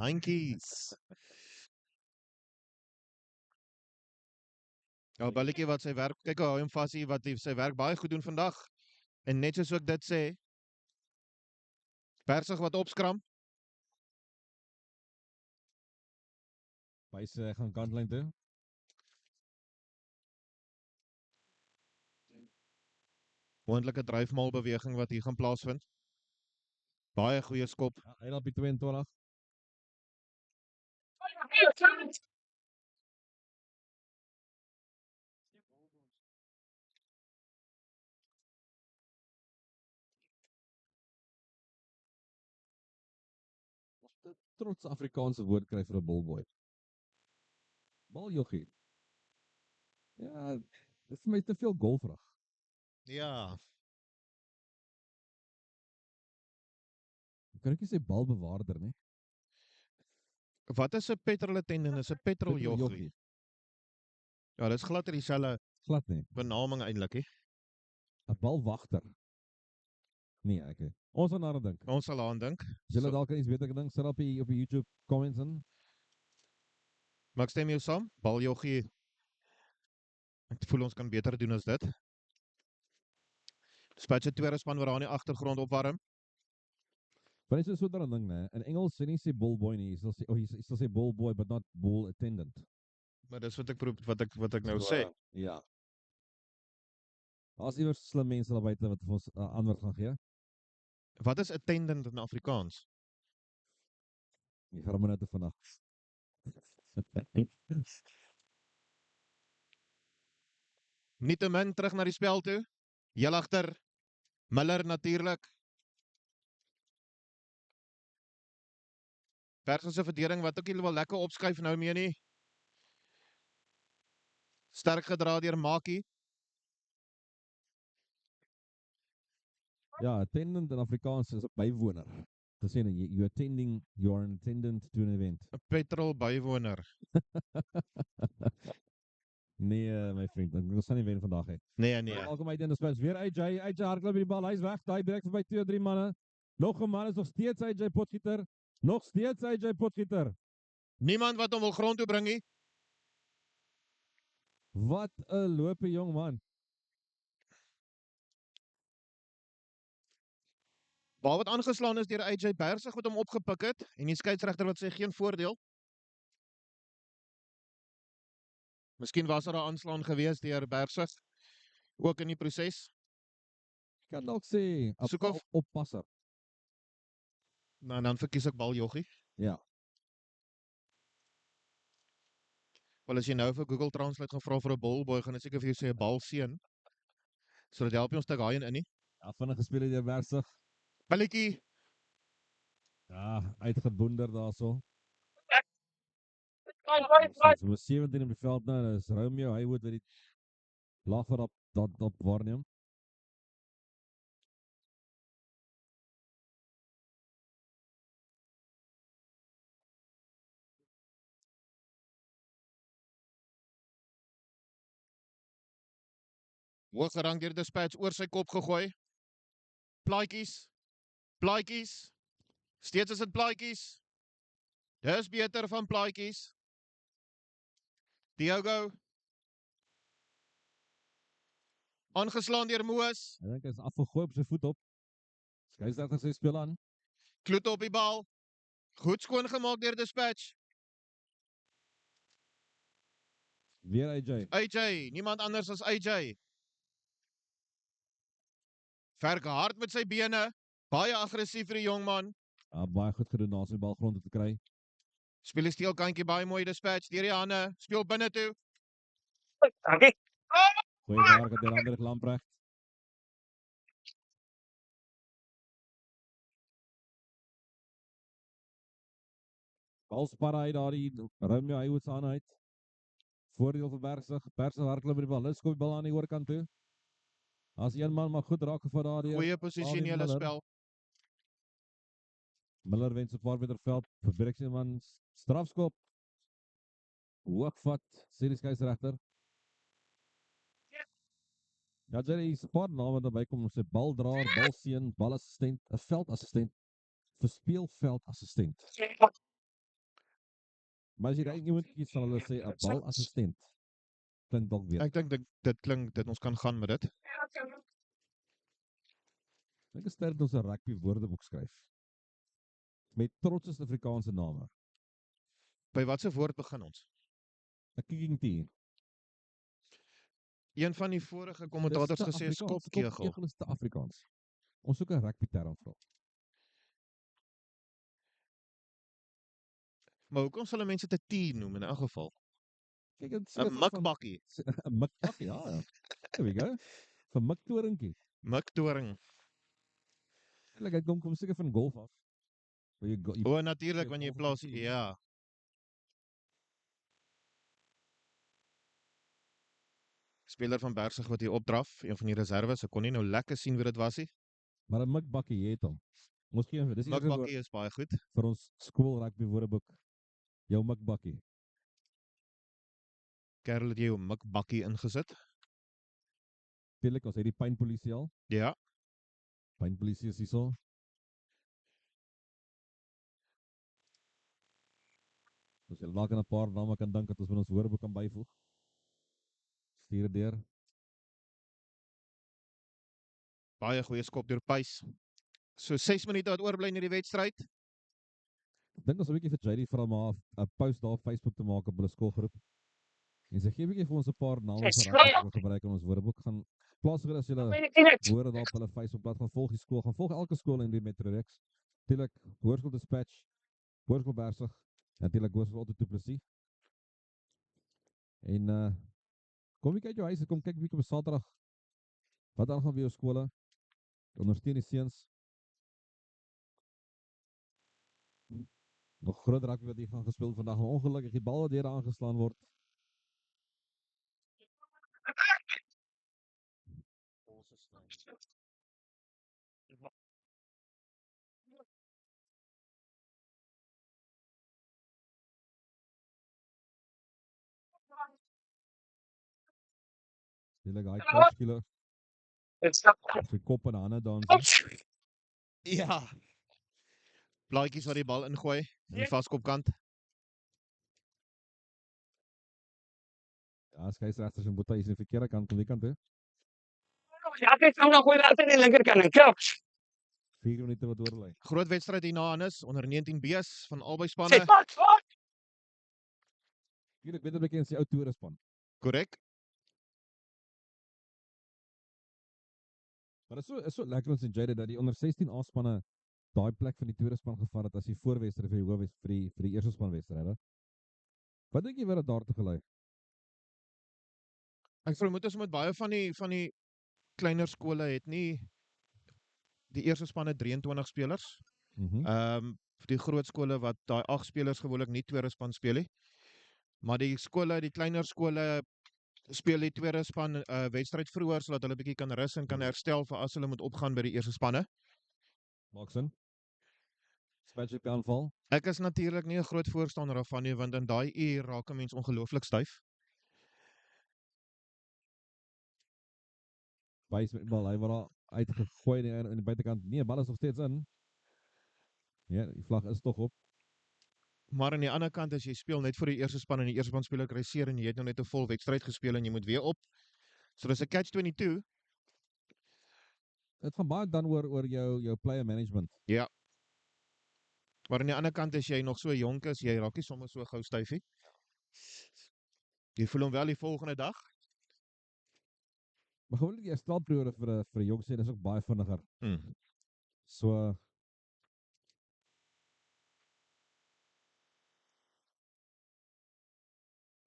Speaker 1: Ja, balletjie wat sy werk, kyk hoe hou hom vas hier wat sy werk baie goed doen vandag. En net soos ek dit sê, Persig wat opskram.
Speaker 2: Byse gaan kantlyn toe.
Speaker 1: Moontlike dryfmaal beweging wat hier gaan plaasvind. Baie goeie skop.
Speaker 2: Ja, hy op die 22. Trots Afrikaanse woord kry vir 'n bolboy. Baljoggie. Ja, dit is vir my te veel golfrig.
Speaker 1: Ja,
Speaker 2: Kan ek nie sê balbewaarder nie?
Speaker 1: wat is 'n petrol attendant? Is 'n petroljoggie. Ja, dis glad dieselfde
Speaker 2: Glad nie.
Speaker 1: benaming eintlik, hè.
Speaker 2: 'n Balwagter. Nee, ek. Ons gaan daaraan dink.
Speaker 1: Ons sal aan dink.
Speaker 2: As julle dalk aan iets beter gedink, sit op die YouTube comments in.
Speaker 1: Maar ek stem jou saam, baljoggie. Ek voel ons kan beter doen as dit. Dispatch tweede span wat daar in die agtergrond opwarm.
Speaker 2: Maar is so daaraan dink, né? In Engels sê nie sê ballboy nie, jy sal sê ballboy but not ball attendant.
Speaker 1: Maar dis wat ek wat ek nou sê.
Speaker 2: Ja. As iewers slim mense daar buite wat vir ons antwoord gaan gee.
Speaker 1: Wat is attendant in Afrikaans?
Speaker 2: Jy gaan maar net te vinnig.
Speaker 1: Nietemin terug na die spel toe. Heel agter Miller natuurlik. Persig se verdediging wat ook nie wel lekker opskuif nou mee nie. Sterk gedra deur Makie.
Speaker 2: Ja, attendant in Afrikaans is 'n bywoner. te sê, you are an attendant to an event.
Speaker 1: 'n petrol bywoner.
Speaker 2: Nee, my vriend, ons gaan nie wen vandag hê.
Speaker 1: Nee, nee.
Speaker 2: Welkom uit in die spits. Weer AJ hardloop die bal, hy's weg, daai breek verby 2 of 3 manne. Nog 'n man is nog steeds AJ Potgieter. Nog steeds AJ Potgieter.
Speaker 1: Niemand wat hom wil grond toe bring nie.
Speaker 2: Wat 'n lope jong man.
Speaker 1: Bal wat aangeslaan is deur AJ Bersig wat hom opgepik het en die skeieregter wat sê geen voordeel. Miskien was daar 'n aanslaan gewees deur Bersig ook in die proses.
Speaker 2: Ek kan dalk sê 'n
Speaker 1: Soek of-
Speaker 2: oppasser.
Speaker 1: Nou dan verkies ek bal joggie.
Speaker 2: Ja.
Speaker 1: Wel as jy nou vir Google Translate gaan vra vir 'n ballboy, gaan hy seker vir jou sê 'n balseun. So dit help nie ons te gaai in nie.
Speaker 2: Ja, vinnige speel deur Bersig.
Speaker 1: Billetjie.
Speaker 2: Ja, uitgeboonder daarso.
Speaker 3: Right.
Speaker 2: So 17 op die veld nou, dis Romeo Haywood wat die lagger op waarneem.
Speaker 1: Hoog gerang deur Dispatch oor sy kop gegooi. Plaatjies. Plaatjies. Steeds is dit plaatjies. Dis beter van plaatjies. Diogo. Aangeslaan deur Moos.
Speaker 2: Ek dink hy is afgegooi op sy voet op. Skeieregter sê speel aan.
Speaker 1: Kloete op die bal. Goed skoon gemaak deur Dispatch.
Speaker 2: Weer AJ.
Speaker 1: AJ, niemand anders as AJ. Werk hard met sy bene. Baie aggressief vir die jong man.
Speaker 2: Ja, baie goed gedoen na sy bal grond te kry.
Speaker 1: Speel die steelkantjie baie mooi Dispatch deur die hande. Speel binne toe.
Speaker 3: Dankie.
Speaker 2: Goeie werk deur André Lamprecht. Bal spar hy daardie Romeo Haywood se aan uit. Voordeel vir Bersig. Bersig hardloop met die bal. Hulle skop die bal aan die oorkant toe. As een man maar goed raak gevat daardie.
Speaker 1: Goeie posisionele spel.
Speaker 2: Miller wen so 'n paar meter veld. Verbreek sy man strafskop. Hoogvat, sê die skeieregter. Ja, Jerry, is 'n paar name wat naby kom om sy baldraer, balseun, balassistent, 'n veldassistent, verspeelveldassistent. Maar as jy daai iemand kies sal hulle sê 'n balassistent. Klink dalk weer.
Speaker 1: Ek dink dit klink dit ons kan gaan met dit.
Speaker 2: Ek is sterk ons 'n rugby woordeboek skryf. Met trotse Suid-Afrikaanse name.
Speaker 1: By watse woord begin ons?
Speaker 2: 'n Kicking team.
Speaker 1: Een van die vorige kommentators gesê skopkegel.
Speaker 2: Skopkegel is te Afrikaans. Ons soek 'n rugby term vir.
Speaker 1: Maar hoekom sal mense dit 'n T noem in 'n geval?
Speaker 2: Kyk, dit
Speaker 1: 'n mikbakkie.
Speaker 2: 'n mikbakkie, ja. There we go. Vir miktoringkie.
Speaker 1: Miktoring.
Speaker 2: Ek kom seker van golf af.
Speaker 1: O, natuurlik wanneer jy plaas, ja. Speler van Bersig wat hier opdraf, een van die reserves, ek kon nie nou lekker sien wie dit was nie.
Speaker 2: Maar 'n mikbakkie jy het hom. Ons gee dis
Speaker 1: Mikbakkie is baie goed.
Speaker 2: vir ons skool rugby woordeboek. Jou mikbakkie.
Speaker 1: Kerel het jy jou mikbakkie ingesit?
Speaker 2: Natuurlik, ons het die pynpolisie al.
Speaker 1: Ja.
Speaker 2: Pynpolisie is hierso. Ons het dalk 'n paar name kan dink dat ons by ons woordeboek kan byvoeg. Stuur dit deur.
Speaker 1: Baie goeie skop deur Pys. So 6 minute wat oorbly in hierdie wedstryd.
Speaker 2: Ek dink ons 'n bietjie vir JD vra maar 'n post daar op Facebook te maak op hulle skoolgroep. En sy gee 'n bietjie vir ons 'n paar name vir wat ons gebruik in ons woordeboek. Gaan plaas gerus as julle hoor daar op hulle Facebook gaan volg die skool, gaan volg elke skool in die Metrorex. Natuurlik Hoërskool Dispatch, Hoërskool Bersig, natuurlik Hoërskool Otto Du Plessis. En kom kyk uit jou huis, kom kyk bietjie op Saterdag. Wat dan gaan by jou skole? Ondersteun die seuns. Nog groot rugby wat hier gaan gespeel vandag. Ongelukkig die bal wat deur aangeslaan word. Die like hy kortskieler
Speaker 3: It's
Speaker 2: sy kop en hande dans.
Speaker 1: Ja. Plaatjies wat die bal ingooi in die vaskopkant.
Speaker 2: Ja, skeieregters en Boeta is in die verkeerde kant van die kant hè.
Speaker 3: Ja, ek kan nog gooi daar in die linkerkant en klap.
Speaker 2: 4 minute wat oorlê.
Speaker 1: Groot wedstryd hierna Hannes onder 19 B's van albei
Speaker 3: Sê
Speaker 1: spanne.
Speaker 3: wat?
Speaker 2: Ek weet 'n bietjie in sy ou toerispan.
Speaker 1: Korrek.
Speaker 2: Maar dit is so lekker ons en Jade dat die onder 16 A-spanne daai plek van die toerispan gevat het as die voorwedstryd vir die hoofwedstryd vir die eerste span wedstryd. Wat dink jy wat dit daartoe gelei?
Speaker 1: Ek vermoed ons met baie van die kleiner skole het nie die eerste spanne 23 spelers. Vir die groot skole wat daai 8 spelers gewoonlik nie tweede span speel nie. Maar die skole, die kleiner skole speel die tweede span wedstryd vroeër sodat hulle bietjie kan rus en kan herstel vir as hulle moet opgaan by die eerste spanne.
Speaker 2: Maak sin. Spesifiek aanval.
Speaker 1: Ek is natuurlik nie 'n groot voorstander daarvan nie want in daai uur raak 'n mens ongelooflik styf.
Speaker 2: Bys met die bal, hy word daar uitgegooi in die buitekant. Nee, bal is nog steeds in. Ja, die vlag is tog op.
Speaker 1: Maar aan die ander kant as jy speel net vir die eerste span en die eerste span speler kry seer en jy het nou net 'n vol wedstryd gespeel en jy moet weer op. So dis 'n catch-22.
Speaker 2: Dit gaan baie dan oor jou player management.
Speaker 1: Ja. Maar aan die ander kant as jy nog so jonk is, jy raak nie sommer so gou styfie. Jy voel hom wel die volgende dag.
Speaker 2: Maar gewoonlik die herstelperiode vir 'n jong sê dis ook baie vinniger. So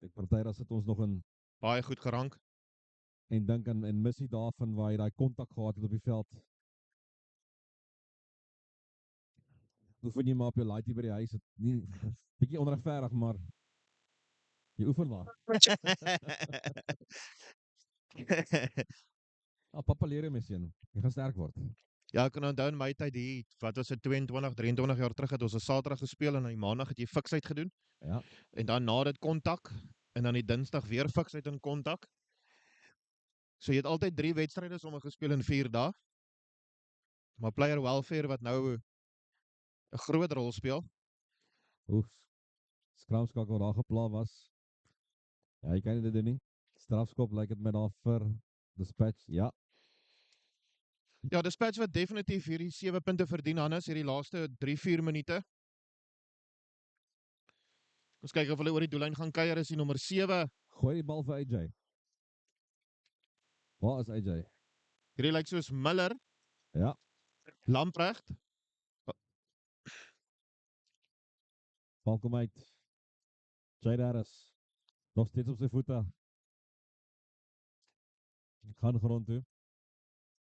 Speaker 2: ek party daar sit ons nog in
Speaker 1: Baie goed gerank.
Speaker 2: en dink aan en missie daarvan waar hy daai kontak gehad het op die veld. Oefen jy maar op jou laaitie by die huis, het nie bietjie onregverdig, maar jy oefen maar. Papa leer jy my seun, jy gaan sterk word.
Speaker 1: Ja, ek kan onthou in my tyd hier, wat was dit 22, 23 jaar terug het ons 'n Saterdag gespeel en aan die Maandag het jy fiksheid gedoen.
Speaker 2: Ja.
Speaker 1: En dan na dit kontak en dan die Dinsdag weer fiksheid en kontak. So jy het altyd 3 wedstryde sommer gespeel in 4 dae. Maar player welfare wat nou 'n groot rol speel.
Speaker 2: Skramskakel daar gepla was. Ja, jy kan nie dit doen nie. Strafskop lyk dit my daar vir Dispatch. Ja.
Speaker 1: Ja, Dispatch wat definitief hierdie 7 punte verdien Hannes hierdie laaste 3-4 minute. Ons kyk of hulle oor die doellyn gaan kuier is die nommer 7.
Speaker 2: Gooi die bal vir AJ. Waar is AJ?
Speaker 1: Hierdie lyk soos Miller.
Speaker 2: Ja.
Speaker 1: Lamprecht.
Speaker 2: Bal kom uit. Jade Harris. Nog steeds op sy voete. Gaan grond toe.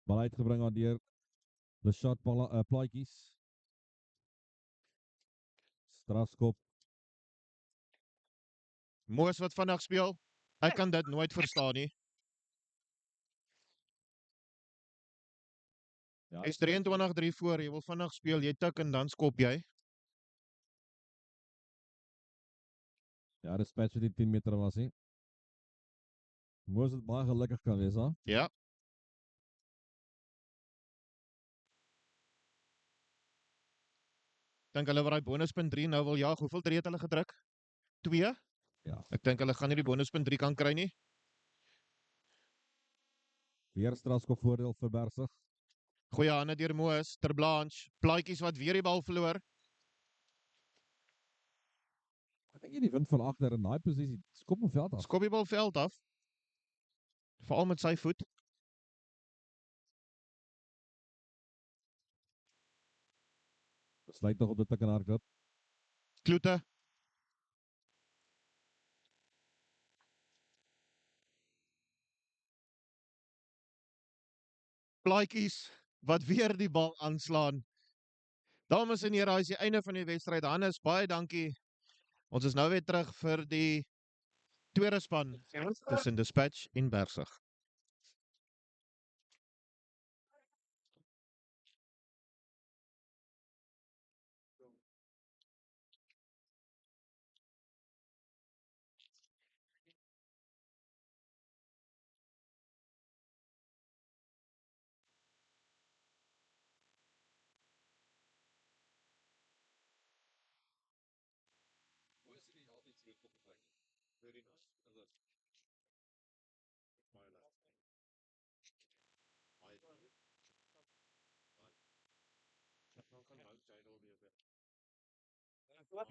Speaker 2: Bal uitgebring aan deur Leshot plaatjies. Strafskop.
Speaker 1: Moos wat vandag speel. Ek kan dit nooit verstaan nie.
Speaker 2: Ja,
Speaker 1: Hy's 23-3 voor, jy wil vandag speel, jy tik en dan skop jy.
Speaker 2: Ja, Dispatch wat die 10 meter was nie. Moos het baie gelukkig kan wees, hè?
Speaker 1: Ja. Dink hulle wat daai bonuspunt 3 nou wil jaag. Hoeveel 3 het hulle gedruk? 2?
Speaker 2: Ja.
Speaker 1: Ek dink hulle gaan nie die bonuspunt 3 kan kry nie.
Speaker 2: Weer strafskop voordeel vir Bersig.
Speaker 1: Goeie hande deur Moos, ter Blanche, plaatjies wat weer die bal verloor.
Speaker 2: Ek dink jy die wind van agter in daai posisie skop hom veld af.
Speaker 1: Skop die bal veld af. Veral met sy voet.
Speaker 2: Besluit nog op die tik en hardloop.
Speaker 1: Kloete. Plaatjies wat weer die bal aanslaan. Dames en here, hy is die einde van die wedstryd. Hannes, baie dankie. Ons is nou weer terug vir die tweede span tussen Dispatch en Bersig. Very nice.
Speaker 3: What?